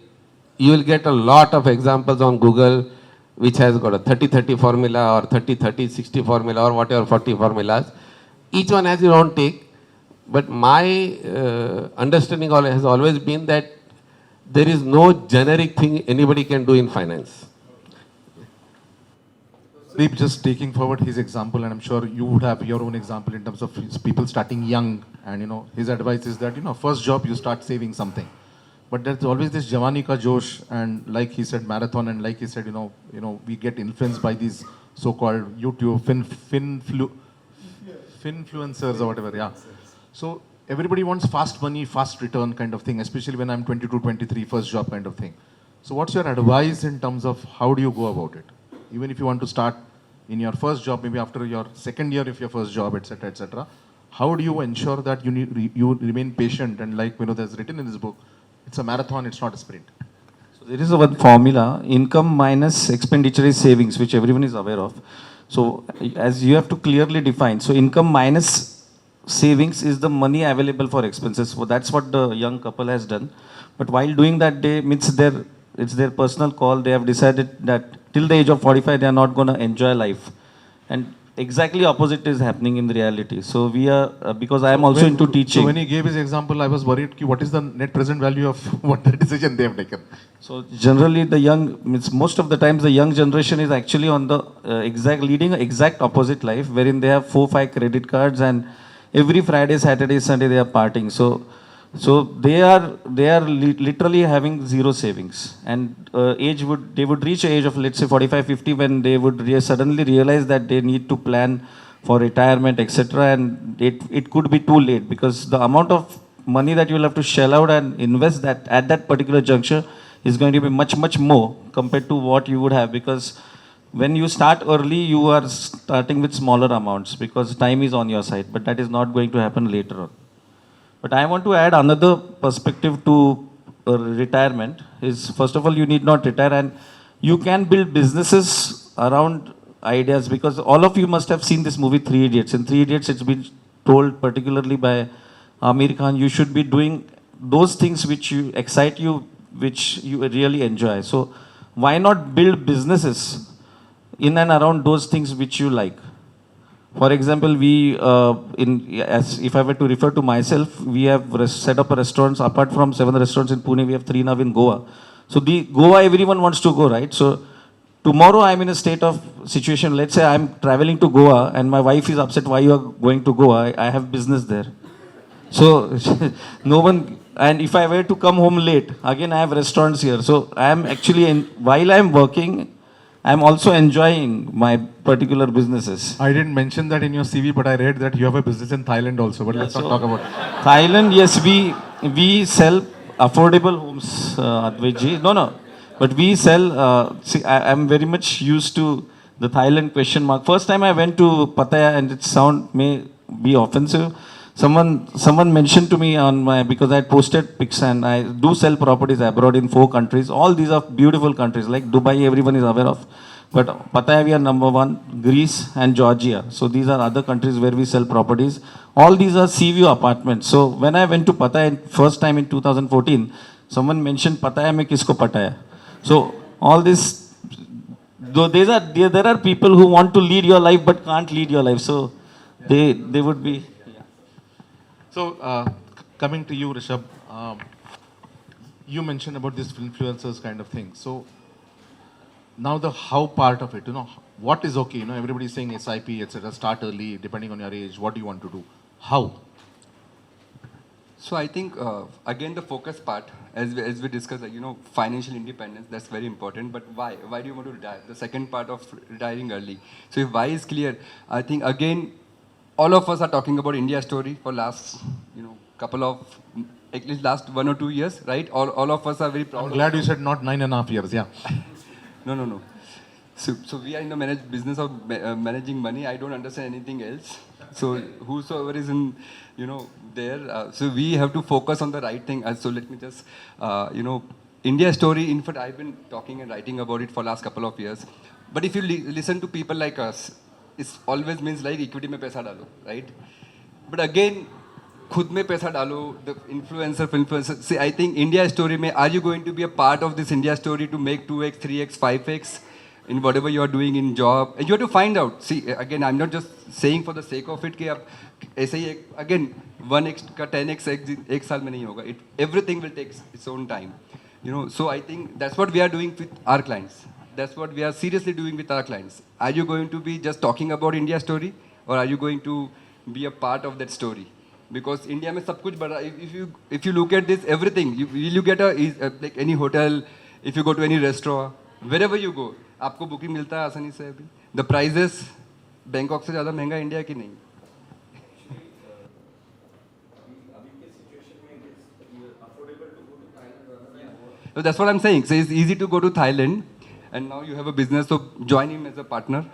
you will get a lot of examples on Google which has got a 30-30 formula or 30-30-60 formula or whatever 40 formulas. Each one has your own take. But my understanding has always been that there is no generic thing anybody can do in finance. Deep, just taking forward his example, and I'm sure you would have your own example in terms of people starting young, and his advice is that first job you start saving something, but there's always this Javani ka Josh, and like he said marathon, and like he said we get influenced by these so-called YouTube finfluencers or whatever, yeah. So everybody wants fast money, fast return kind of thing, especially when I'm 22, 23, first job kind of thing. So what's your advice in terms of how do you go about it? Even if you want to start in your first job, maybe after your second year of your first job, etc., etc., how do you ensure that you remain patient and like there's written in this book, it's a marathon, it's not a sprint. So there is one formula, income minus expenditure is savings, which everyone is aware of. So as you have to clearly define, so income minus savings is the money available for expenses. So that's what the young couple has done. But while doing that, it's their personal call. They have decided that till the age of 45, they are not going to enjoy life. And exactly opposite is happening in reality. So we are, because I am also into teaching. So when he gave his example, I was worried, what is the net present value of what the decision they have taken? So generally most of the times the young generation is actually on the leading exact opposite life, wherein they have 4-5 credit cards and every Friday, Saturday, Sunday they are partying. So they are literally having zero savings, and they would reach an age of, let's say, 45, 50 when they would suddenly realize that they need to plan for retirement, etc. And it could be too late, because the amount of money that you will have to shell out and invest that at that particular juncture is going to be much, much more compared to what you would have, because when you start early, you are starting with smaller amounts because time is on your side, but that is not going to happen later on. But I want to add another perspective to retirement is, first of all, you need not retire, and you can build businesses around ideas, because all of you must have seen this movie Three Idiots. In Three Idiots, it's been told particularly by Amir Khan, you should be doing those things which you excite you, which you really enjoy. So why not build businesses in and around those things which you like? For example, as if I were to refer to myself, we have set up a restaurants. Apart from 7 restaurants in Pune, we have 3 now in Goa. So the Goa, everyone wants to go, right? So tomorrow I'm in a state of situation. Let's say I'm traveling to Goa and my wife is upset why you are going to Goa. I have business there. So no one, and if I were to come home late, again I have restaurants here. So I am actually, while I am working, I am also enjoying my particular businesses. I didn't mention that in your CV, but I read that you have a business in Thailand also. But let's not talk about it. Thailand, yes, we sell affordable homes, Advaitji. No, but we sell. See, I'm very much used to the Thailand question mark. First time I went to Pattaya, and it may be offensive. Someone mentioned to me on because I posted pics, and I do sell properties abroad in 4 countries. All these are beautiful countries, like Dubai, everyone is aware of. But Pattaya, we are number 1, Greece and Georgia. So these are other countries where we sell properties. All these are sea view apartments. So when I went to Pattaya first time in 2014, someone mentioned Pattaya mein kisko pataya. So all this, though there are people who want to lead your life but can't lead your life. So they would be. So, coming to you, Rishabh, you mentioned about this influencers kind of thing. So, now the how part of it, what is okay? Everybody's saying SIP, etc. Start early, depending on your age. What do you want to do? How? So I think, again, the focus part, as we discussed, financial independence, that's very important. But why? Why do you want to retire? The second part of retiring early. So if why is clear, I think, again, all of us are talking about India story for last, couple of, at least last 1 or 2 years, right? All of us are very proud. I'm glad you said not 9.5 years, yeah. No. So we are in the business of managing money. I don't understand anything else. So whosoever is in, there, so we have to focus on the right thing. So let me just, India story, in fact, I've been talking and writing about it for last couple of years. But if you listen to people like us, it always means like equity mein paisa dalo, right? But again, khud mein paisa dalo, the influencer. See, I think India story mein, are you going to be a part of this India story to make 2x, 3x, 5x in whatever you are doing in job? And you have to find out. See, again, I'm not just saying for the sake of it, कि ऐसे ही again 1x का 10x एक साल में नहीं होगा. Everything will take its own time. So I think that's what we are doing with our clients. That's what we are seriously doing with our clients. Are you going to be just talking about India story, or are you going to be a part of that story? Because India में सब कुछ बढ़ा. If you look at this, everything, will you get like any hotel, if you go to any restaurant, wherever you go, आपको booking मिलता है आसानी से अभी. The prices Bangkok से ज़्यादा महंगा इंडिया की नहीं. So that's what I'm saying. So it's easy to go to Thailand, and now you have a business, so join him as a partner.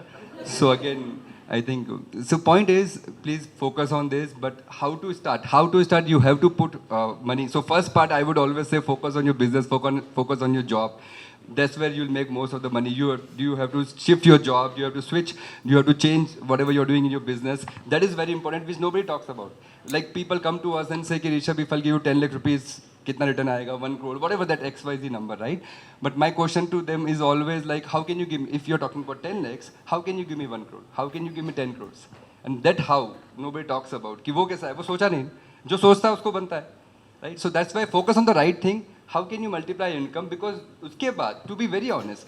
So again, I think, so point is, please focus on this, but how to start? How to start, you have to put money. So first part, I would always say focus on your business, focus on your job. That's where you'll make most of the money. You have to shift your job, you have to switch, you have to change whatever you're doing in your business. That is very important, which nobody talks about. Like people come to us and say, Rishabh, if I'll give you 10 lakh rupees, kitna return aayega, 1 crore, whatever that XYZ number, right? But my question to them is always like, how can you give me, if you're talking about 10 lakhs, how can you give me 1 crore? How can you give me 10 crores? And that how, nobody talks about. कि वो कैसा है, वो सोचा नहीं, जो सोचता है उसको बनता है, right? So that's why focus on the right thing. How can you multiply income? Because उसके बाद, to be very honest,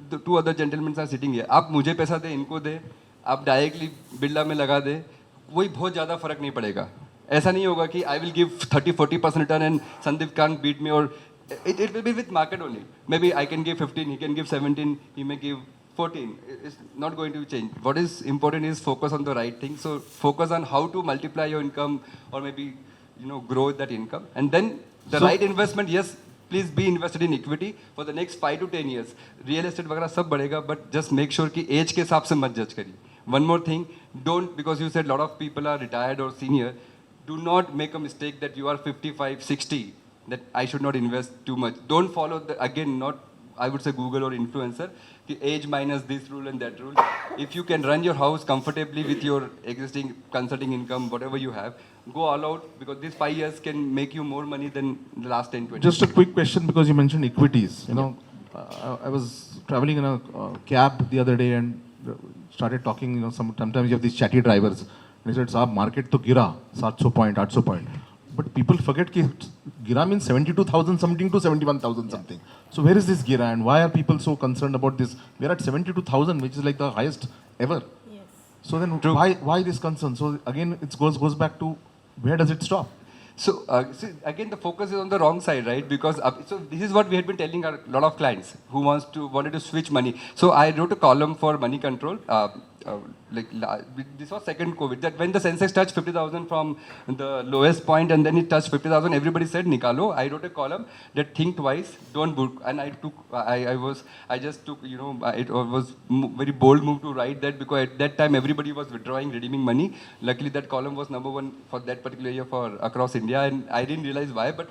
the 2 other gentlemen are sitting here. आप मुझे पैसा दे, इनको दे, आप डायरेक्टली बिरला में लगा दे, वही बहुत ज़्यादा फर्क नहीं पड़ेगा. ऐसा नहीं होगा कि I will give 30-40% return and Sandeep can't beat me, or it will be with market only. Maybe I can give 15, he can give 17, he may give 14. It's not going to change. What is important is focus on the right thing. So focus on how to multiply your income, or maybe grow that income. And then the right investment, yes, please be invested in equity for the next 5 to 10 years. Real estate वगैरह सब बढ़ेगा, but just make sure कि age के हिसाब से मत judge करिए. One more thing, don't, because you said a lot of people are retired or senior, do not make a mistake that you are 55, 60 that I should not invest too much. Don't follow the, again, not, I would say Google or influencer, the age minus this rule and that rule. If you can run your house comfortably with your existing consulting income, whatever you have, go all out, because these 5 years can make you more money than the last 10, 20 Just a years. quick question, because you mentioned equities. You know, I was traveling in a cab the other day and started talking. You know, sometimes you have these chatty drivers. And he said, "Saab, market to gira 700 point, 800 point." But people forget that gira means 72,000 something to 71,000 something. So where is this gira, and why are people so concerned about this? We are at 72,000, which is like the highest ever. Yes. So then why this concern? So again, it goes back to, where does it stop? So, see, again, the focus is on the wrong side, right? Because so this is what we had been telling a lot of clients who wanted to switch money. So I wrote a column for Money Control. This was second COVID. That when the Sensex touched 50,000 from the lowest point, and then it touched 50,000, everybody said Nikalo. I wrote a column that think twice, don't book. And I just took, you know, it was very bold move to write that, because at that time everybody was withdrawing, redeeming money. Luckily that column was #1 for that particular year for across India, and I didn't realize why, but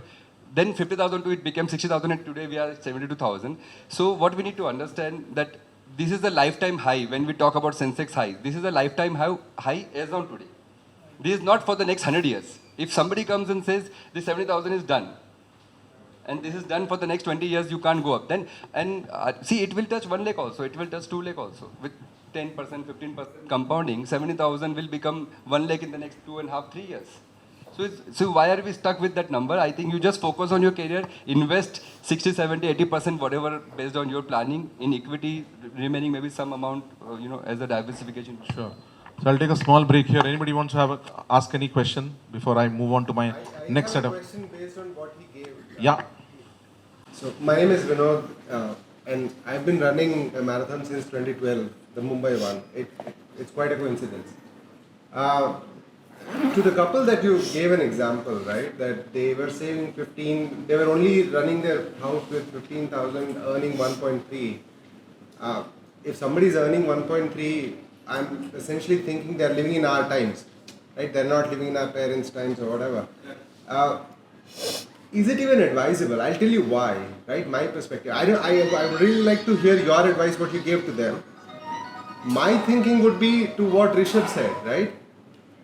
then 50,000 to it became 60,000, and today we are at 72,000. So what we need to understand that this is the lifetime high when we talk about Sensex high. This is a lifetime high as on today. This is not for the next 100 years. If somebody comes and says this 70,000 is done, and this is done for the next 20 years, you can't go up. Then, and see, it will touch 1 lakh also, it will touch 2 lakh also. With 10%, 15% compounding, 70,000 will become 1 lakh in the next 2.5, 3 years. So why are we stuck with that number? I think you just focus on your career, invest 60, 70, 80%, whatever, based on your planning in equity, remaining maybe some amount, you know, as a diversification. Sure. So I'll take a small break here. Anybody wants to ask any question before I move on to my next set I of... have a question based on what he gave. Yeah. So my name is Vinod, and I've been running a marathon since 2012, the Mumbai one. It's quite a coincidence. To the couple that you gave an example, right, that they were saving 15, they were only running their house with 15,000, earning 1.3. If somebody is earning 1.3, I'm essentially thinking they're living in our times, right? They're not living in our parents' times or whatever. Is it even advisable? I'll tell you why, right? My perspective. I would really like to hear your advice, what you gave to them. My thinking would be to what Rishabh said, right?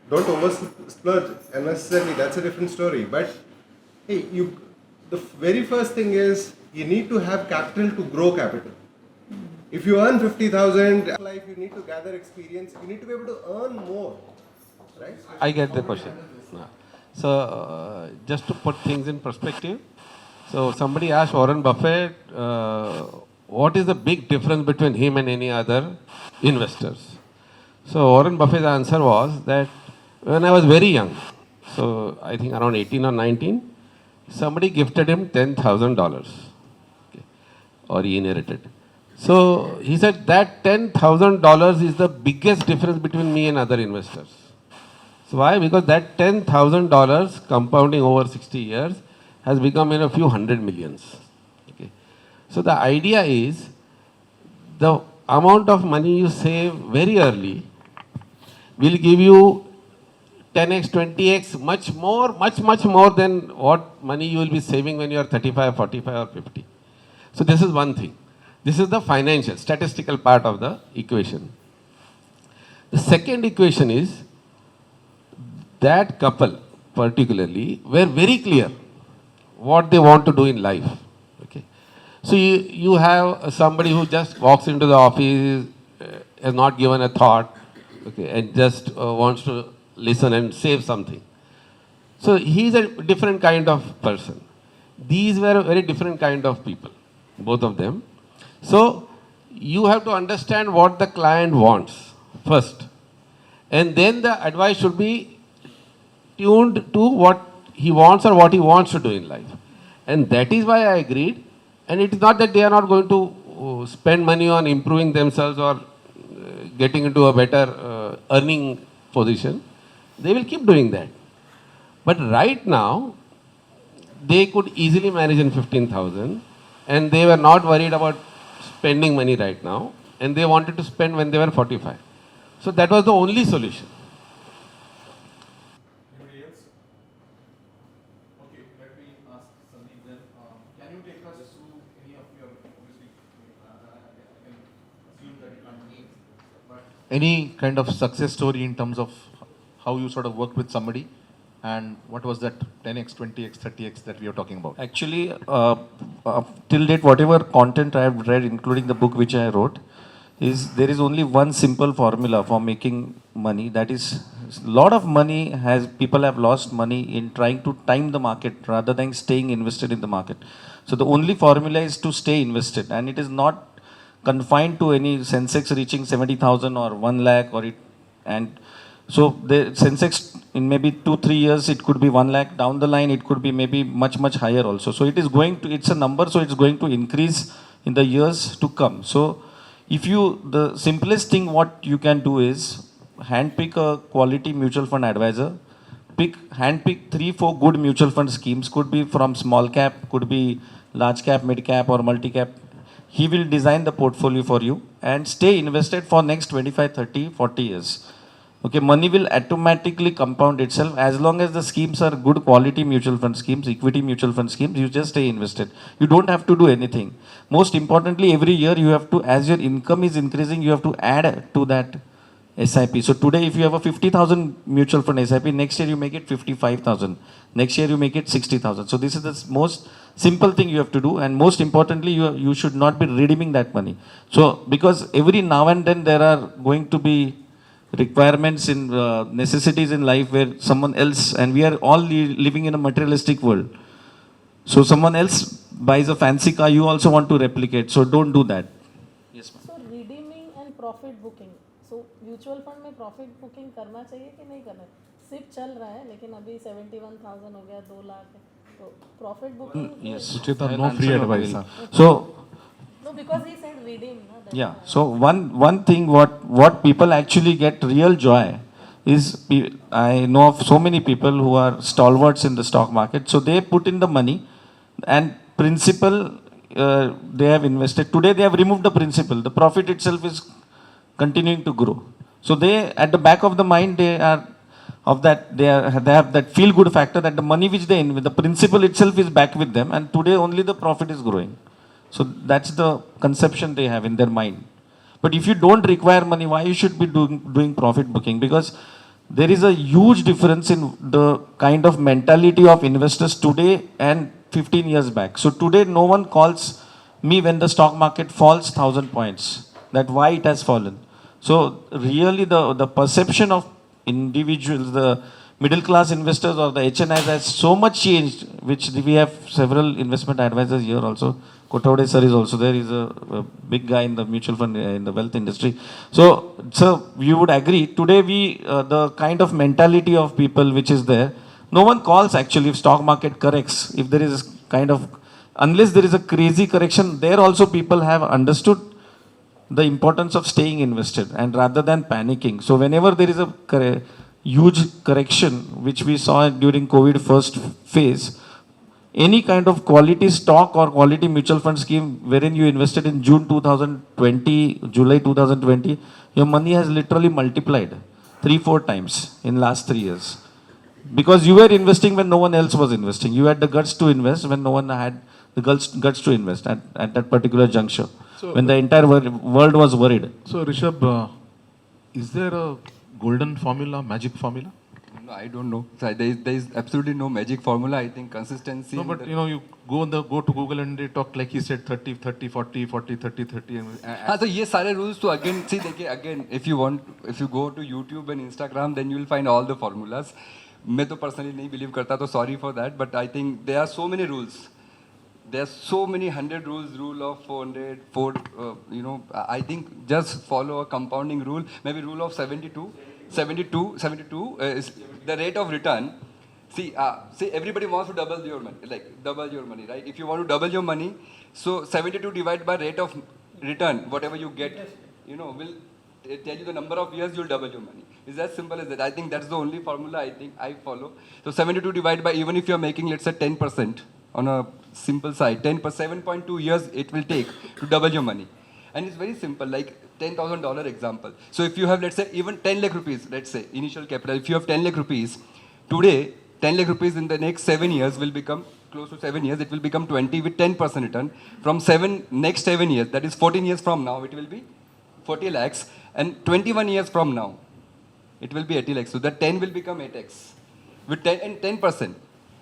Don't over splurge unnecessarily. That's a different story. But hey, the very first thing is you need to have capital to grow capital. If you earn 50,000 life, you need to gather experience. You need to be able to earn more, right? I get the question. No. So, just to put things in perspective, so somebody asked Warren Buffett, what is the big difference between him and any other investors? So, Warren Buffett's answer was that when I was very young, so I think around 18 or 19, somebody gifted him $10,000, okay, or he inherited. So he said that $10,000 is the biggest difference between me and other investors. So why? Because that $10,000 compounding over 60 years has become in a few hundred millions. Okay. So the idea is the amount of money you save very early will give you 10x, 20x, much more than what money you will be saving when you are 35, 45 or 50. So this is one thing. This is the financial, statistical part of the equation. The second equation is that couple particularly were very clear what they want to do in life. Okay. So you have somebody who just walks into the office, has not given a thought, okay, and just wants to listen and save something. So he's a different kind of person. These were a very different kind of people, both of them. So you have to understand what the client wants first. And then the advice should be tuned to what he wants or what he wants to do in life. And that is why I agreed. And it is not that they are not going to spend money on improving themselves or getting into a better earning position. They will keep doing that. But right now, they could easily manage in 15,000 and they were not worried about spending money right now, and they wanted to spend when they were 45. So that was the only solution. Anybody else? Okay, let me ask Sandeep. any kind of success story in terms of how you sort of worked with somebody, and what was that 10x, 20x, 30x that we are talking about? Actually, till date, whatever content I have read, including the book which I wrote, is there is only one simple formula for making money. That is, lot of money has people have lost money in trying to time the market rather than staying invested in the market. So the only formula is to stay invested, and it is not confined to any Sensex reaching 70,000 or 1 lakh or it, and so the Sensex in maybe 2-3 years it could be 1 lakh. Down the line it could be maybe much higher also. So it is going to, it's a number, so it's going to increase in the years to come. So if you, the simplest thing what you can do is handpick a quality mutual fund advisor, handpick 3-4 good mutual fund schemes, could be from small cap, could be large cap, mid cap or multi cap. He will design the portfolio for you and stay invested for next 25, 30, 40 years. Okay, money will automatically compound itself as long as the schemes are good quality mutual fund schemes, equity mutual fund schemes, you just stay invested. You don't have to do anything. Most importantly, every year you have to, as your income is increasing, you have to add to that SIP. So today if you have a 50,000 mutual fund SIP, next year you make it 55,000. Next year you make it 60,000. So this is the most simple thing you have to do, and most importantly you should not be redeeming that money. So because every now and then there are going to be requirements in necessities in life where someone else, and we are all living in a materialistic world. So someone else buys a fancy car, you also want to replicate. So don't do that. Yes, ma'am. So redeeming and profit booking. So mutual fund में profit booking करना चाहिए कि नहीं करना है? सिर्फ चल रहा है लेकिन अभी 71,000 हो गया, 2 लाख है, तो profit booking. Yes. Sucheta, no free advice. So No, because he said redeem. No? yeah, so one thing what people actually get real joy is, I know of so many people who are stalwarts in the stock market. So they put in the money and principal they have invested. Today they have removed the principal. The profit itself is continuing to grow. So they, at the back of the mind, they are of that, they have that feel good factor that the money which they invest, the principal itself is back with them, and today only the profit is growing. So that's the conception they have in their mind. But if you don't require money, why you should be doing profit booking? Because there is a huge difference in the kind of mentality of investors today and 15 years back. So today no one calls me when the stock market falls 1,000 points, that why it has fallen. So really the perception of individuals, the middle class investors or the HNIs has so much changed, which we have several investment advisors here also. Kotode sir is also there. He's a big guy in the mutual fund, in the wealth industry. So you would agree, today the kind of mentality of people which is there, no one calls actually if stock market corrects. If there is kind of, unless there is a crazy correction, there also people have understood the importance of staying invested and rather than panicking. So whenever there is a huge correction, which we saw during COVID first phase, any kind of quality stock or quality mutual fund scheme wherein you invested in June 2020, July 2020, your money has literally multiplied 3-4 times in last 3 years. Because you were investing when no one else was investing. You had the guts to invest when no one had the guts to invest at that particular juncture. So, when the entire world was worried. So Rishabh, is there a golden formula, magic formula? No, I don't know. So there is absolutely no magic formula. I think consistency. No, but you go to Google and they talk like he said 30, 30, 40, 40, 30, 30. So ये सारे rules तो again see देखिए again if you go to YouTube and Instagram then you will find all the formulas. मैं तो personally नहीं believe करता तो sorry for that, but I think there are so many rules. There are so many 100 rules, rule of 400, I think just follow a compounding rule, maybe rule of 72 is the rate of return. See, everybody wants to double your money, right? If you want to double your money, so 72 divided by rate of return, whatever you get, will tell you the number of years you'll double your money. It's as simple as that. I think that's the only formula I think I follow. So 72 divided by, even if you're making, let's say 10% on a simple side, 7.2 years it will take to double your money. And it's very simple, like $10,000 example. So if you have, let's say, even 10 lakh rupees, let's say, initial capital, if you have 10 lakh rupees, today, 10 lakh rupees in the next 7 years will become, close to 7 years, it will become 20 with 10% return. From next 7 years, that is 14 years from now, it will be 40 lakhs. And 21 years from now, it will be 80 lakhs. So that 10 will become 8x with 10 and 10%.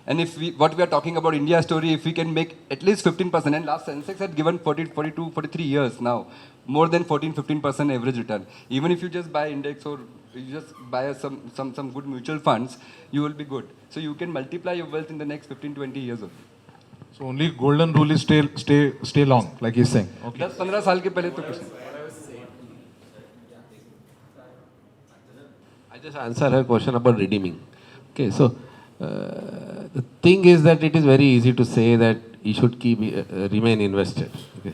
And if we, what we are talking about India story, if we can make at least 15%, and last Sensex had given 40, 42, 43 years now, more than 14, 15% average return. Even if you just buy index or you just buy some good mutual funds, you will be good. So you can multiply your wealth in the next 15, 20 years only. So only golden rule is stay long, like he's saying. Okay. 10-15 साल के पहले तो कुछ नहीं. I just answer her question about redeeming. Okay, so the thing is that it is very easy to say that you should keep remain invested. Okay.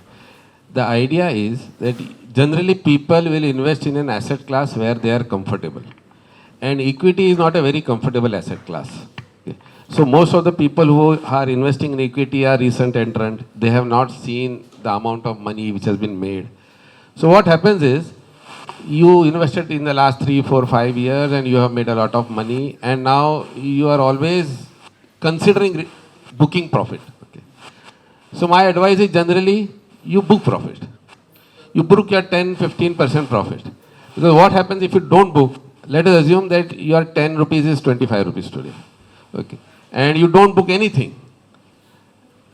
The idea is that generally people will invest in an asset class where they are comfortable, and equity is not a very comfortable asset class. Okay. So most of the people who are investing in equity are recent entrant. They have not seen the amount of money which has been made. So what happens is, you invested in the last 3, 4, 5 years and you have made a lot of money, and now you are always considering booking profit. Okay. So my advice is generally you book profit. You book your 10-15% profit. Because what happens if you don't book, let us assume that your 10 rupees is 25 rupees today. Okay. And you don't book anything.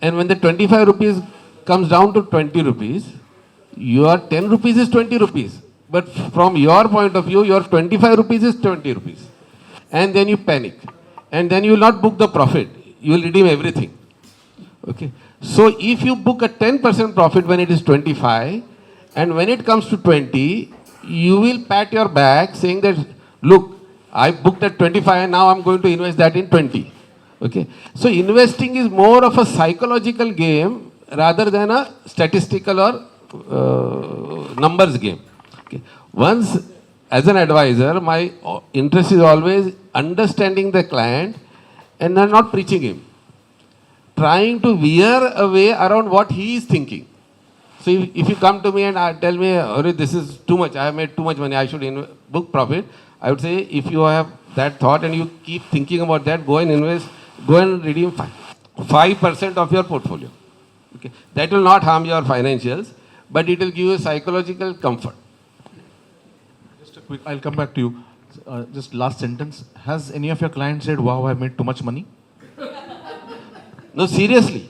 And when the 25 rupees comes down to 20 rupees, your 10 rupees is 20 rupees. But from your point of view, your 25 rupees is 20 rupees. And then you panic. And then you will not book the profit. You will redeem everything. Okay. So if you book a 10% profit when it is 25, and when it comes to 20, you will pat your back saying that, look, I booked at 25 and now I'm going to invest that in 20. Okay. So investing is more of a psychological game rather than a statistical or numbers game. Okay. Once, as an advisor, my interest is always understanding the client and not preaching him. Trying to veer away around what he is thinking. So if you come to me and tell me, this is too much, I have made too much money, I should book profit, I would say, if you have that thought and you keep thinking about that, go and invest, go and redeem 5% of your portfolio. Okay. That will not harm your financials, but it will give you psychological comfort. Just a quick, I'll come back to you. Just last sentence. Has any of your clients said, wow, I made too much money? No, seriously.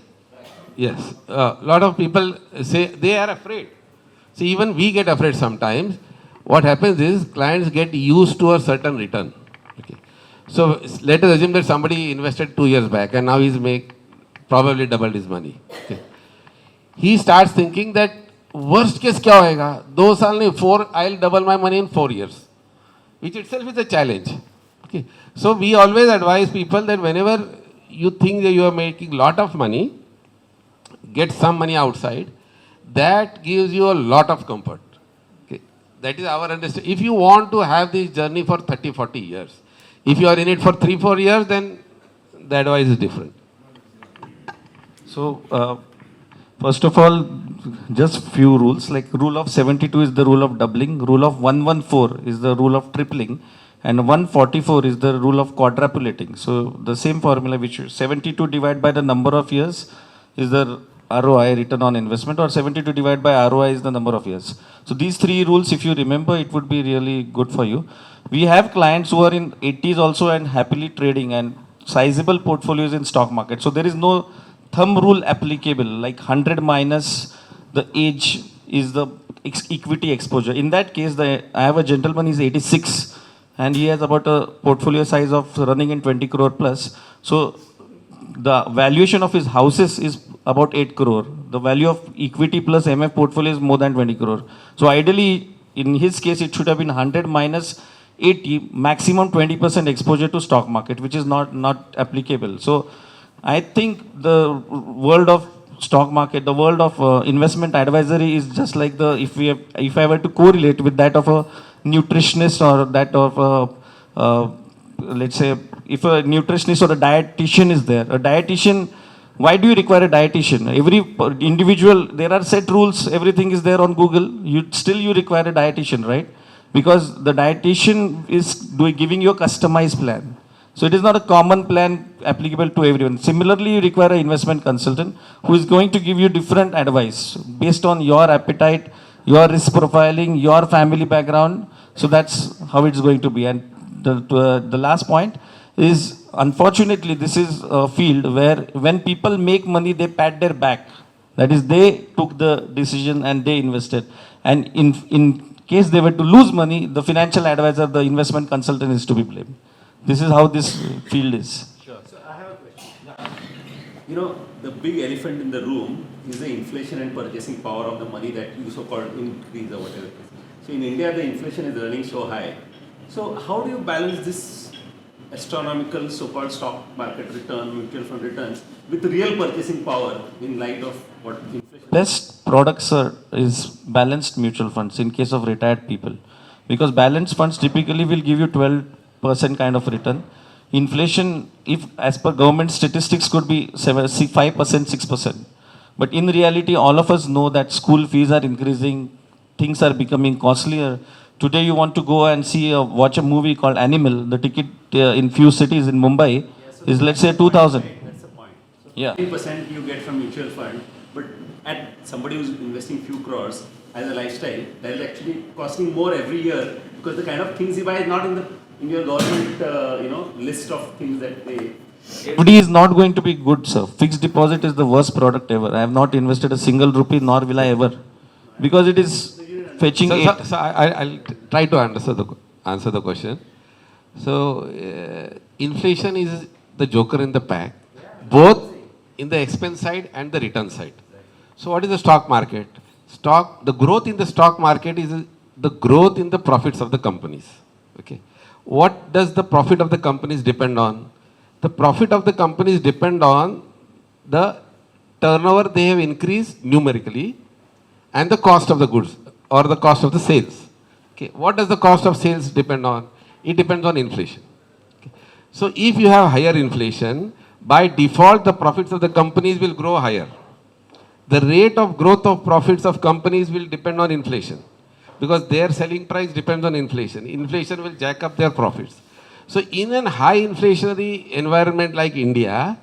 Yes. A lot of people say they are afraid. See, even we get afraid sometimes. What happens is clients get used to a certain return. Okay. So let us assume that somebody invested 2 years back and now he's probably doubled his money. Okay. He starts thinking that worst case क्या होएगा? 2 साल नहीं, 4, I'll double my money in 4 years, which itself is a challenge. Okay. So we always advise people that whenever you think that you are making lot of money, get some money outside. That gives you a lot of comfort. Okay. That is our understanding. If you want to have this journey for 30, 40 years, if you are in it for 3, 4 years, then the advice is different. So, first of all, just few rules. Like rule of 72 is the rule of doubling. Rule of 114 is the rule of tripling. And 144 is the rule of quadrupulating. So the same formula, which 72 divided by the number of years is the ROI, return on investment, or 72 divided by ROI is the number of years. So these 3 rules, if you remember, it would be really good for you. We have clients who are in 80s also and happily trading and sizable portfolios in stock market. So there is no thumb rule applicable, like 100 minus the age is the equity exposure. In that case, I have a gentleman, he's 86 and he has about a portfolio size of running in 20 crore plus. So the valuation of his houses is about 8 crore. The value of equity plus MF portfolio is more than 20 crore. So ideally, in his case, it should have been 100 minus 80, maximum 20% exposure to stock market, which is not applicable. So I think the world of stock market, the world of investment advisory is just like if I were to correlate with that of a nutritionist or that of let's say, if a nutritionist or a dietitian is there, a dietitian, why do you require a dietitian? Every individual, there are set rules, everything is there on Google, you require a dietitian, right? Because the dietitian is giving you a customized plan. So it is not a common plan applicable to everyone. Similarly, you require an investment consultant who is going to give you different advice based on your appetite, your risk profiling, your family background. So that's how it's going to be. And the last point is, unfortunately, this is a field where when people make money, they pat their back. That is, they took the decision and they invested. And in case they were to lose money, the financial advisor, the investment consultant is to be blamed. This is how this field is. You know, the big elephant in the room is the inflation and purchasing power of the money that you so-called increase or whatever it is. So in India, the inflation is running so high. So how do you balance this astronomical so-called stock market return, mutual fund returns, with real purchasing power in light of what inflation? Best products is balanced mutual funds in case of retired people. Because balanced funds typically will give you 12% kind of return. Inflation, if as per government statistics, could be 5%, 6%. But in reality, all of us know that school fees are increasing, things are becoming costlier. Today, you want to go and watch a movie called Animal. The ticket in few cities in Mumbai is, let's say, 2,000. That's the point. So Yeah. 15% you get from mutual fund, but at somebody who's investing few crores as a lifestyle, that is actually costing more every year because the kind of things you buy is not in your government list of things that they. FD is not going to be good, sir. Fixed deposit is the worst product ever. I have not invested a single rupee, nor will I ever. Because it is fetching I'll try to answer the question. So, inflation is the joker in the pack, both in the expense side and the return side. So, what is the stock market? The growth in the stock market is the growth in the profits of the companies. Okay. What does the profit of the companies depend on? The profit of the companies depend on the turnover they have increased numerically and the cost of the goods or the cost of the sales. Okay. What does the cost of sales depend on? It depends on inflation. Okay. So if you have higher inflation, by default the profits of the companies will grow higher. The rate of growth of profits of companies will depend on inflation because their selling price depends on inflation. Inflation will jack up their profits. So in a high inflationary environment like India,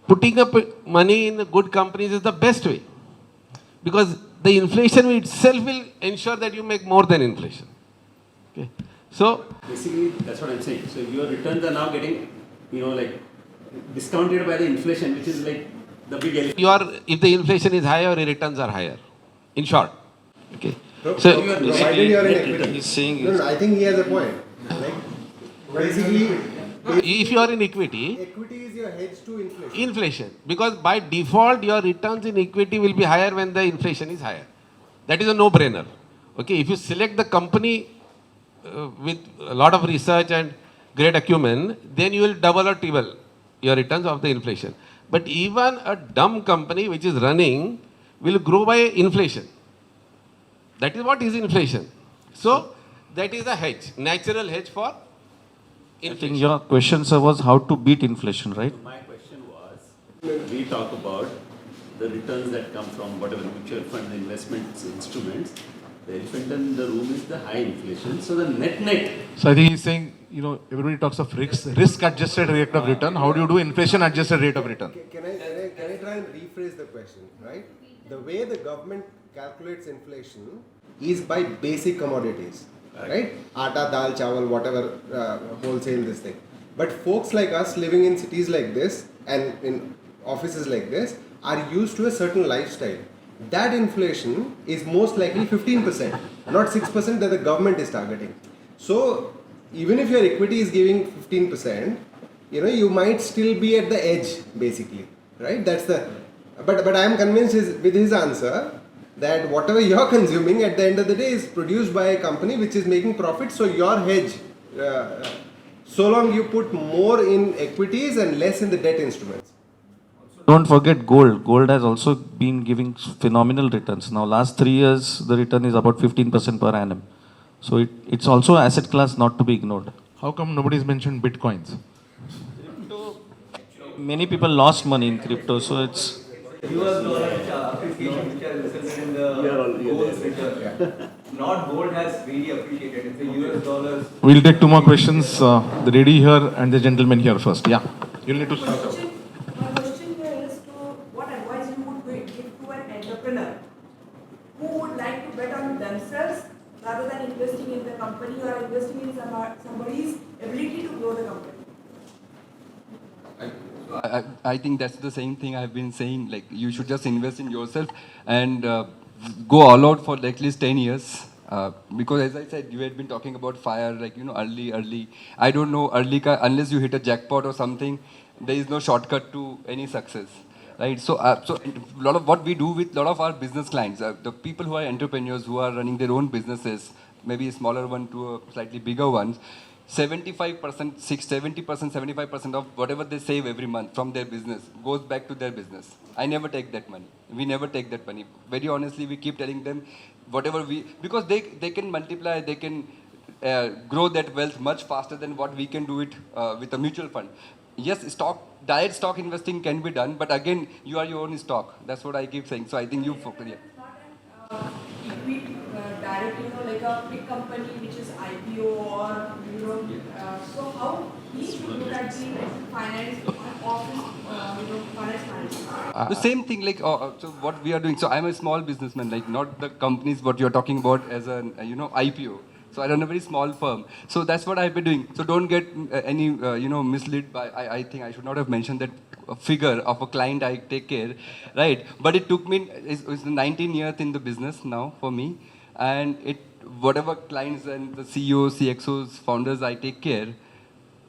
putting up money in good companies is the best way because the inflation itself will ensure that you make more than inflation. Okay. So Basically, that's what I'm saying. So your returns are now getting, discounted by the inflation, which is like the big elephant. if the inflation is higher, your returns are higher. In short. Okay. So provided you are in equity. He's saying No, I think he has a point. Like, basically, If you are in equity, equity is your hedge to inflation. inflation, because by default your returns in equity will be higher when the inflation is higher. That is a no-brainer. Okay, if you select the company with a lot of research and great acumen, then you will double or triple your returns of the inflation. But even a dumb company which is running will grow by inflation. That is what is inflation. So that is a hedge, natural hedge for I think inflation. your question, sir, was how to beat inflation, right? My question was, we talk about the returns that come from whatever mutual fund investments instruments. The elephant in the room is the high inflation. So the net. So I think he's saying, everybody talks of risk-adjusted rate of return. How do you do inflation-adjusted rate of return? Can I try and rephrase the question, right? The way the government calculates inflation is by basic commodities, right? Atta, dal, chawal, whatever, wholesale this thing. But folks like us living in cities like this and in offices like this are used to a certain lifestyle. That inflation is most likely 15%, not 6% that the government is targeting. So even if your equity is giving 15%, you might still be at the edge, basically, right? That's the. But I am convinced with his answer that whatever you're consuming at the end of the day is produced by a company which is making profit. So your hedge, so long you put more in equities and less in the debt instruments. Don't forget gold. Gold has also been giving phenomenal returns. Now, last 3 years, the return is about 15% per annum. So it's also asset class not to be ignored. How come nobody's mentioned bitcoins? Many people lost money in crypto, so it's. US dollar appreciation which has resulted in the gold's return. Not gold has really appreciated. It's the US dollars. We'll take 2 more questions. The lady here and the gentleman here first. Yeah. You'll need to start. My question here is to what advice you would give to an entrepreneur who would like to bet on themselves rather than investing in the company or investing in somebody's ability to grow the company. I think that's the same thing I've been saying. Like, you should just invest in yourself and go all out for at least 10 years. Because as I said, you had been talking about fire, like, early. I don't know, unless you hit a jackpot or something, there is no shortcut to any success. Right, so a lot of what we do with a lot of our business clients, the people who are entrepreneurs who are running their own businesses, maybe a smaller one to a slightly bigger ones, 75%, 70%, 75% of whatever they save every month from their business goes back to their business. I never take that money. We never take that money. Very honestly, we keep telling them because they can multiply, they can grow that wealth much faster than what we can do it with a mutual fund. Yes, direct stock investing can be done, but again, you are your own stock. That's what I keep saying. So I think you focus. Yeah. Equity direct, like a big company which is IPO or, so how we should look at the finance office, finance management. The same thing, like, so what we are doing. So I'm a small businessman, like not the companies what you're talking about as an, IPO. So I run a very small firm. So that's what I've been doing. So don't get any, misled by, I think I should not have mentioned that figure of a client I take care, right? But it took me, it's 19 years in the business now for me. And whatever clients and the CEOs, CXOs, founders I take care,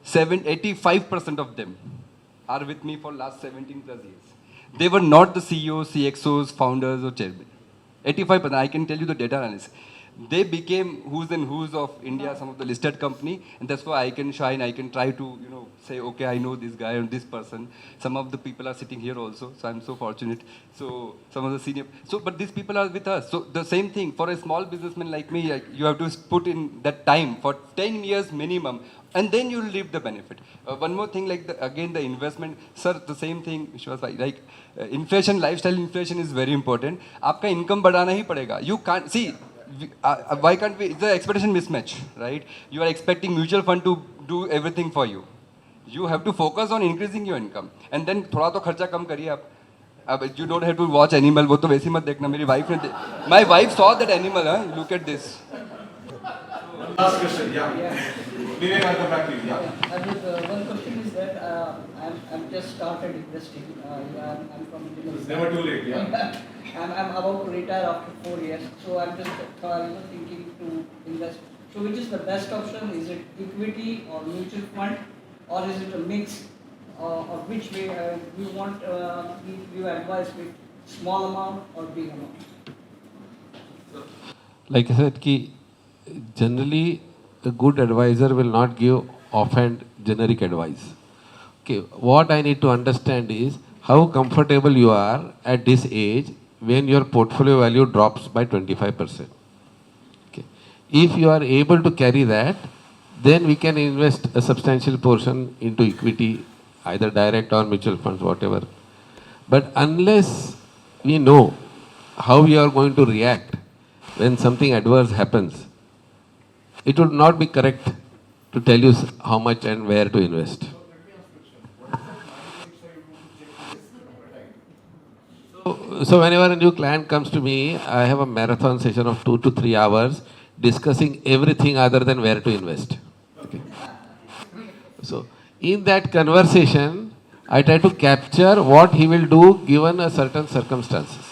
85% of them are with me for last 17 plus years. They were not the CEOs, CXOs, founders or chairmen. 85%, I can tell you the data analysis. They became who's and who's of India, some of the listed company, and that's why I can shine. I can try to, say, okay, I know this guy or this person. Some of the people are sitting here also, so I'm so fortunate. So some of the senior, but these people are with us. So the same thing for a small businessman like me, you have to put in that time for 10 years minimum, and then you'll reap the benefit. One more thing, like again the investment, sir, the same thing. Vishwas bhai, like inflation, lifestyle inflation is very important. आपका income बढ़ाना ही पड़ेगा. You can't see. Why can't we? It's the expectation mismatch, right? You are expecting mutual fund to do everything for you. You have to focus on increasing your income, and then थोड़ा तो खर्चा कम करिए आप. You don't have to watch animal. वो तो वैसे मत देखना. मेरी wife ने, my wife saw that animal. Look at this. Last question, yeah. Vivek, I'll come back to you. Yeah. One question is that I'm just started investing. I'm from India. It's never too late, yeah. I'm about to retire after 4 years, so I'm just thinking to invest. So which is the best option? Is it equity or mutual fund, or is it a mix? Or which way we want you advise with small amount or big amount? Like I said, generally a good advisor will not give offhand generic advice. Okay, what I need to understand is how comfortable you are at this age when your portfolio value drops by 25%. Okay. If you are able to carry that, then we can invest a substantial portion into equity, either direct or mutual funds, whatever. But unless we know how we are going to react when something adverse happens, it would not be correct to tell you how much and where to invest. So whenever a new client comes to me, I have a marathon session of 2 to 3 hours discussing everything other than where to invest. Okay. So in that conversation, I try to capture what he will do given a certain circumstances.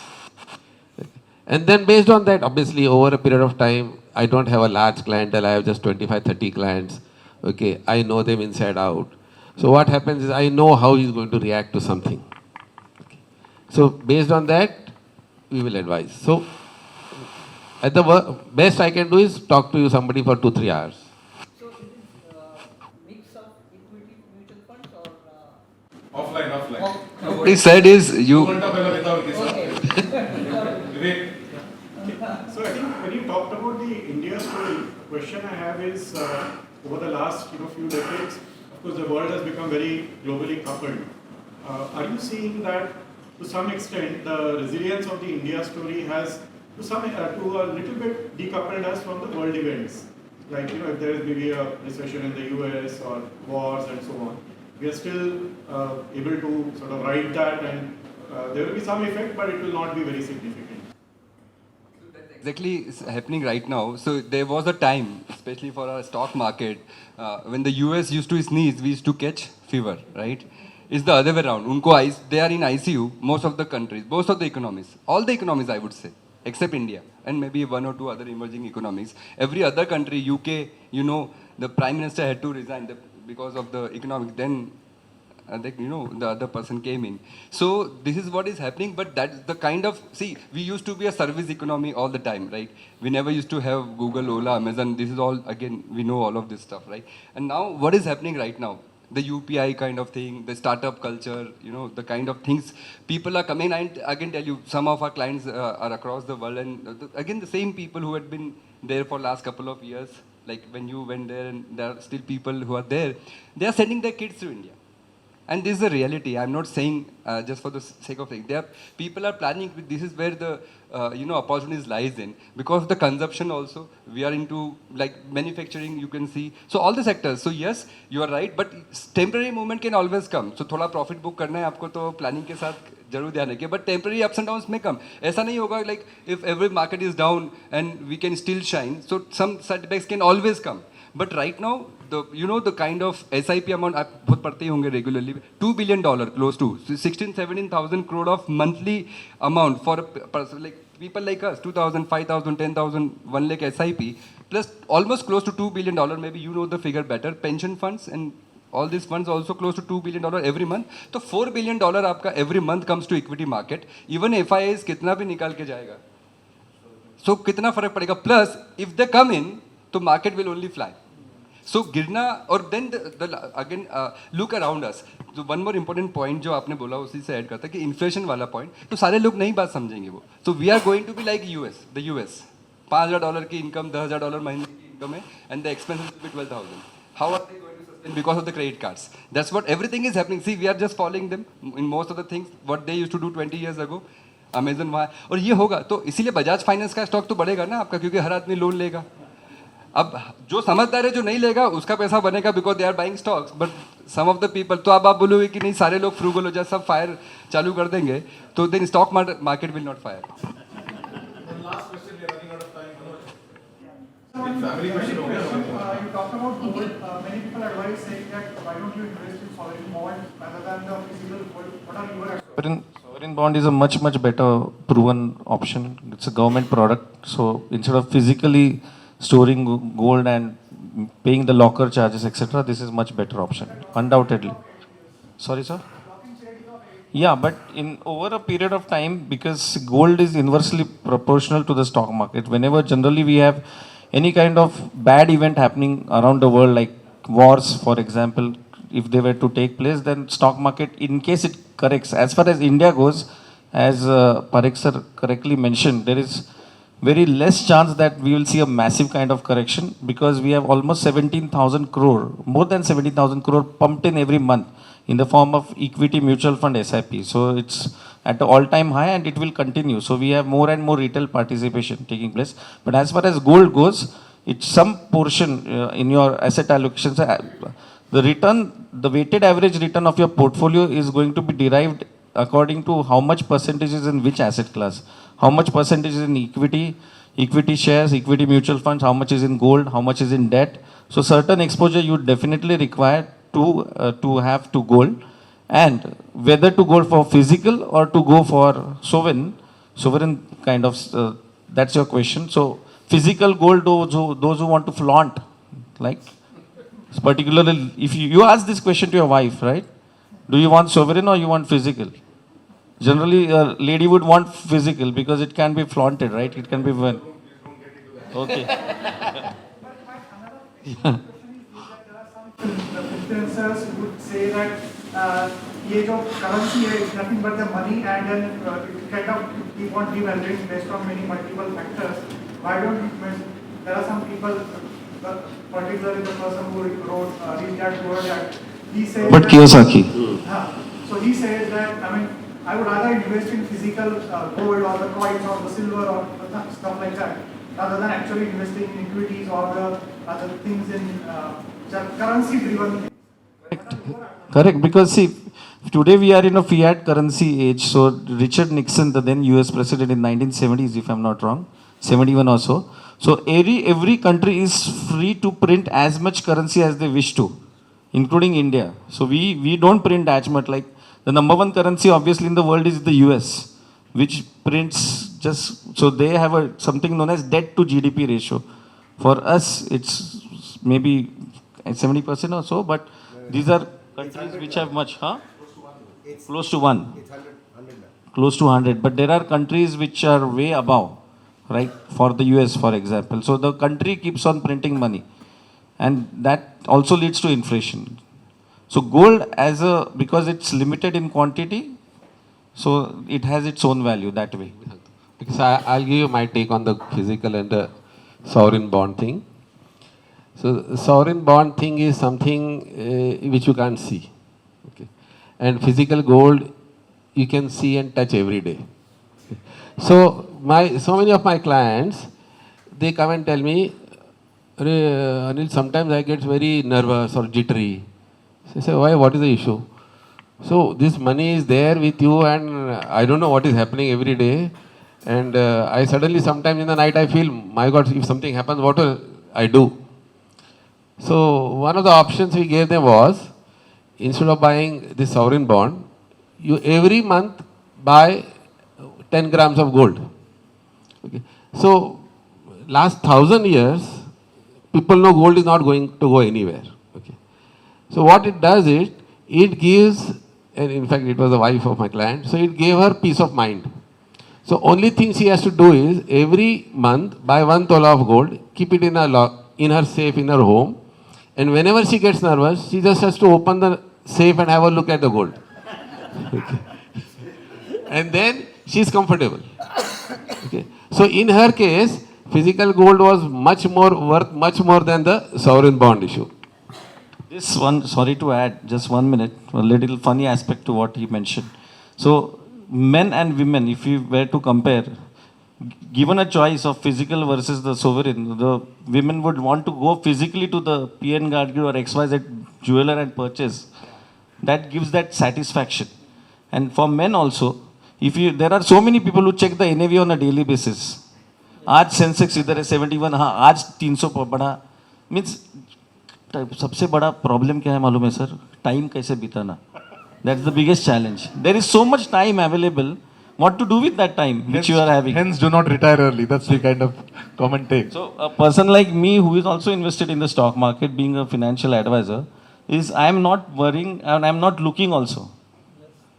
Okay. And then based on that, obviously over a period of time, I don't have a large clientele, I have just 25, 30 clients. Okay, I know them inside out. So what happens is I know how he's going to react to something. So based on that, we will advise. So at the best I can do is talk to you somebody for 2-3 hours. So it is mix of equity mutual funds or Offline. What he said is you. Vivek. So I think when you talked about the India story, the question I have is over the last few decades, of course the world has become very globally coupled. Are you seeing that to some extent the resilience of the India story has to a little bit decoupled us from the world events? Like if there is maybe a recession in the US or wars and so on, we are still able to sort of ride that, and there will be some effect, but it will not be very significant. exactly is happening right now. So there was a time, especially for our stock market, when the US used to sneeze, we used to catch fever, right? It's the other way around. They are in ICU, most of the countries, most of the economies, all the economies I would say, except India and maybe one or two other emerging economies. Every other country, UK, the prime minister had to resign because of the economic. Then the other person came in. So this is what is happening, but that's the kind of, see, we used to be a service economy all the time, right? We never used to have Google, Ola, Amazon. This is all, again, we know all of this stuff, right? And now what is happening right now? The UPI kind of thing, the startup culture, the kind of things people are coming. And I can tell you, some of our clients are across the world, and again, the same people who had been there for last couple of years, like when you went there, and there are still people who are there, they are sending their kids to India. And this is the reality. I'm not saying just for the sake of it. People are planning. This is where the opportunities lies in, because of the consumption also. We are into like manufacturing. You can see. So all the sectors. So yes, you are right. But temporary movement can always come. So थोड़ा profit book करना है आपको तो planning के साथ जरूर ध्यान रखिए. But temporary ups and downs may come. ऐसा नहीं होगा like if every market is down and we can still shine. So some setbacks can always come. But right now, the kind of SIP amount, आप बहुत पढ़ते ही होंगे regularly, $2 billion close to 16,000-17,000 crore of monthly amount for a person like people like us, 2,000, 5,000, 10,000, 1 lakh SIP, plus almost close to $2 billion. Maybe you know the figure better. Pension funds and all these funds also close to $2 billion every month. So $4 billion आपका every month comes to equity market. Even FIIs कितना भी निकाल के जाएगा. So कितना फर्क पड़ेगा? Plus if they come in, तो market will only fly. So गिरना और then again look around us. So one more important point जो आपने बोला उसी से ऐड करता है कि inflation वाला point. तो सारे लोग नई बात समझेंगे वो. So we are going to be like the US. $5,000 की income, $10,000 महीने की income है, and the expenses will be 12,000. How are they going to sustain? Because of the credit cards. That's what everything is happening. See, we are just following them in most of the things what they used to do 20 years ago. Amazon वहाँ और ये होगा तो इसीलिए Bajaj finance का stock तो बढ़ेगा ना आपका, क्योंकि हर आदमी लोन लेगा. अब जो समझदार है जो नहीं लेगा उसका पैसा बनेगा because they are buying stocks. But some of the people, तो अब आप बोलोगे कि नहीं सारे लोग फ्रूगल हो जाए, सब फायर चालू कर देंगे, तो then stock market will not fire. Family question हो गया. You talked about gold. Many people advise saying that why don't you invest in sovereign bond rather than the physical gold? What are your Sovereign bond is a much better proven option. It's a government product. So instead of physically storing gold and paying the locker charges, etc., this is much better option, undoubtedly. Sorry, sir? Yeah, but in over a period of time, because gold is inversely proportional to the stock market. Whenever generally we have any kind of bad event happening around the world, like wars, for example, if they were to take place, then stock market, in case it corrects, as far as India goes, as Parekh sir correctly mentioned, there is very less chance that we will see a massive kind of correction, because we have almost 17,000 crore, more than 17,000 crore pumped in every month in the form of equity mutual fund SIP. So it's at the all-time high and it will continue. So we have more and more retail participation taking place. But as far as gold goes, it's some portion in your asset allocations. The return, the weighted average return of your portfolio is going to be derived according to how much percentage is in which asset class, how much percentage is in equity shares, equity mutual funds, how much is in gold, how much is in debt. So certain exposure you definitely require to have to gold, and whether to go for physical or to go for sovereign kind of, that's your question. So physical gold, those who want to flaunt, like particularly if you ask this question to your wife, right? Do you want sovereign or you want physical? Generally, a lady would want physical because it can be flaunted, right? It can be when. Okay. Yeah. influencers would say that ये जो currency है is nothing but the money, and then it kind of keep on devaluing based on many multiple factors. Why don't you? There are some people, particularly the person who wrote Rich Dad Poor Dad, he says. But Kiyosaki. So he says that, I mean, I would rather invest in physical gold or the coins or the silver or stuff like that, rather than actually investing in equities or the other things in currency driven. Correct, because see, today we are in a fiat currency age. So Richard Nixon, the then US president in 1970s, if I'm not wrong, 71 or so. So every country is free to print as much currency as they wish to, including India. So we don't print as much. Like the number one currency obviously in the world is the US, which prints just, so they have something known as debt to GDP ratio. For us, it's maybe 70% or so, but these are countries which have much, huh? Close to 1. It's 100 now. Close to 100. But there are countries which are way above, right? For the US, for example. So the country keeps on printing money. And that also leads to inflation. So gold because it's limited in quantity, so it has its own value that way. Because I'll give you my take on the physical and the sovereign bond thing. So the sovereign bond thing is something which you can't see. Okay. And physical gold you can see and touch every day. Okay. So many of my clients, they come and tell me, Anil, sometimes I get very nervous or jittery. So I say, why? What is the issue? So this money is there with you and I don't know what is happening every day. And I suddenly, sometime in the night, I feel, my God, if something happens, what will I do? So one of the options we gave them was, instead of buying this sovereign bond, you every month buy 10 grams of gold. Okay. So last 1,000 years, people know gold is not going to go anywhere. Okay. So what it does is, it gives, and in fact it was the wife of my client, so it gave her peace of mind. So only thing she has to do is, every month buy 1 tola of gold, keep it in her safe in her home, and whenever she gets nervous, she just has to open the safe and have a look at the gold. Okay. And then she is comfortable. Okay. So in her case, physical gold was worth much more than the sovereign bond issue. This one, sorry to add, just 1 minute, a little funny aspect to what he mentioned. So men and women, if you were to compare, given a choice of physical versus the sovereign, the women would want to go physically to the PN Gadgil or XYZ jeweler and purchase. That gives that satisfaction. And for men also, there are so many people who check the NAV on a daily basis. आज Sensex इधर है 71, हाँ आज 300 बढ़ा, means सबसे बड़ा problem क्या है मालूम है सर? टाइम कैसे बिताना. That's the biggest challenge. There is so much time available. What to do with that time which you are having? Hence, do not retire early. That's the kind of common take. So a person like me who is also invested in the stock market, being a financial advisor, I am not worrying and I am not looking also.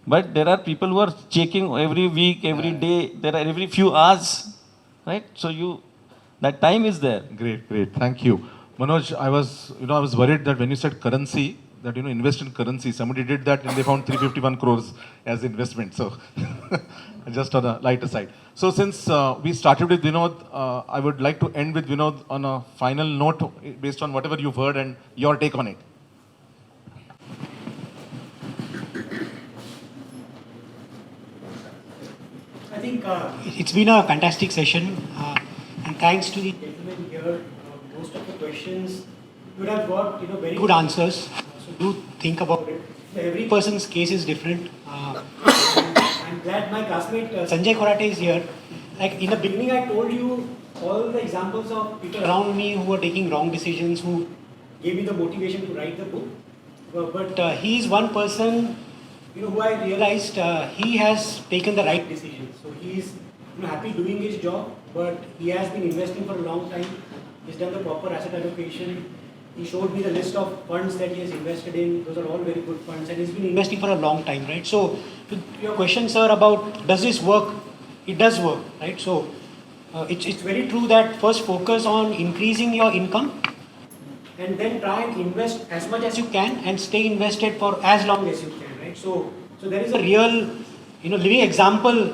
But there are people who are checking every week, every day, every few hours, right? So that time is there. Great. Thank you. Manoj, I was worried that when you said currency, that, invest in currency. Somebody did that and they found 351 crores as investment. So, just on a lighter side. So, since we started with Vinod, I would like to end with Vinod on a final note based on whatever you've heard and your take on it. I think it's been a fantastic session, and thanks to the gentlemen here, most of the questions you would have got very good answers. So do think about it. Every person's case is different. I'm glad my classmate Sanjay Korate is here. Like in the beginning, I told you all the examples of people around me who were taking wrong decisions, who gave me the motivation to write the book. But he is one person, who I realized he has taken the right decision. So he is happy doing his job, but he has been investing for a long time. He's done the proper asset allocation. He showed me the list of funds that he has invested in. Those are all very good funds, and he's been investing for a long time, right? So to your question, sir, about does this work? It does work, right? So it's very true that first focus on increasing your income, and then try and invest as much as you can and stay invested for as long as you can, right? So there is a real, living example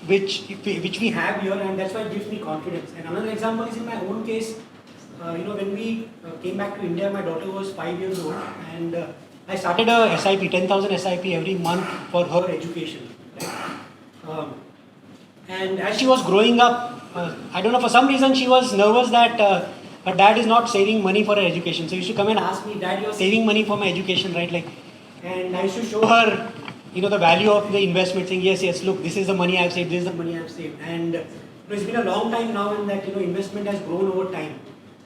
which we have here, and that's why it gives me confidence. And another example is in my own case. When we came back to India, my daughter was 5 years old, and I started a SIP, 10,000 SIP every month for her education. Right? And as she was growing up, I don't know, for some reason she was nervous that her dad is not saving money for her education. So she used to come and ask me, Dad, you're saving money for my education, right? And I used to show her, the value of the investment, saying, yes, look, this is the money I've saved, this is the money I've saved. And it's been a long time now, and that investment has grown over time,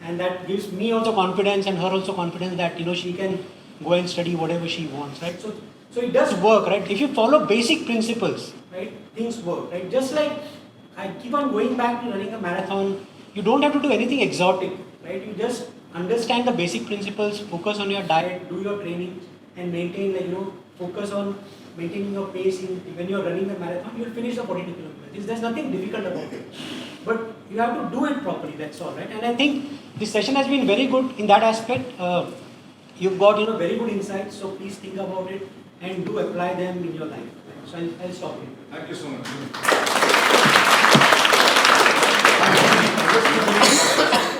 and that gives me also confidence and her also confidence that she can go and study whatever she wants, right? So it does work, right? If you follow basic principles, right, things work, right? Just like I keep on going back to running a marathon, you don't have to do anything exotic, right? You just understand the basic principles, focus on your diet, do your training, and maintain, focus on maintaining your pace. When you're running the marathon, you'll finish the 42 kilometers. There's nothing difficult about it. But you have to do it properly, that's all, right? And I think this session has been very good in that aspect. You've got very good insights, so please think about it and do apply them in your life. So I'll stop here. Thank you so much.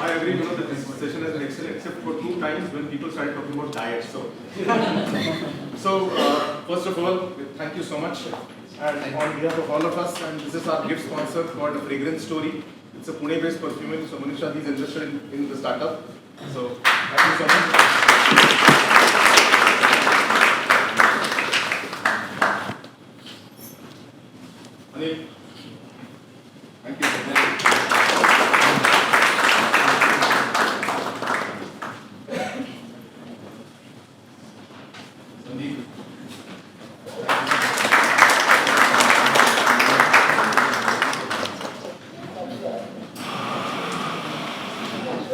I agree, that this session has been excellent, except for 2 times when people started talking about diet. So first of all, thank you so much. And on behalf of all of us, and this is our gift sponsor for the fragrance story. It's a Pune-based perfumery, so Manisha, he's interested in the startup. So thank you so much. Anil, thank you. Sandeep.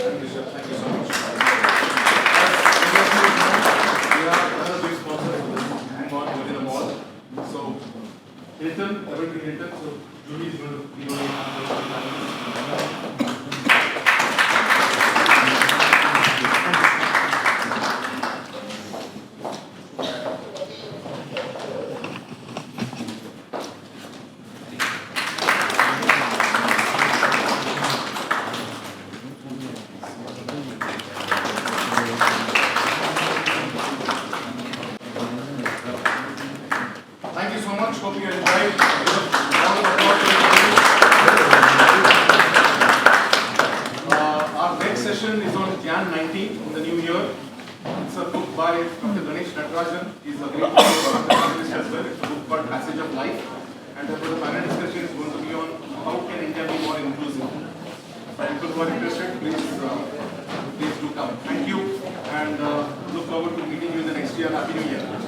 Thank you so much. We are another big sponsor for this hang on within the mall. So Hilton, Evergreen Hilton, so Julie is going to be Thank you so much. Hope you enjoyed. Our next session is on Jan 19 in the new year. It's a book by Dr. Ganesh Natarajan. He's a great panelist as well. It's a book called Passage of Life. And therefore the panel discussion is going to be on how can India be more inclusive. For people who are interested, please do come. Thank you, and look forward to meeting you in the next year. Happy New Year.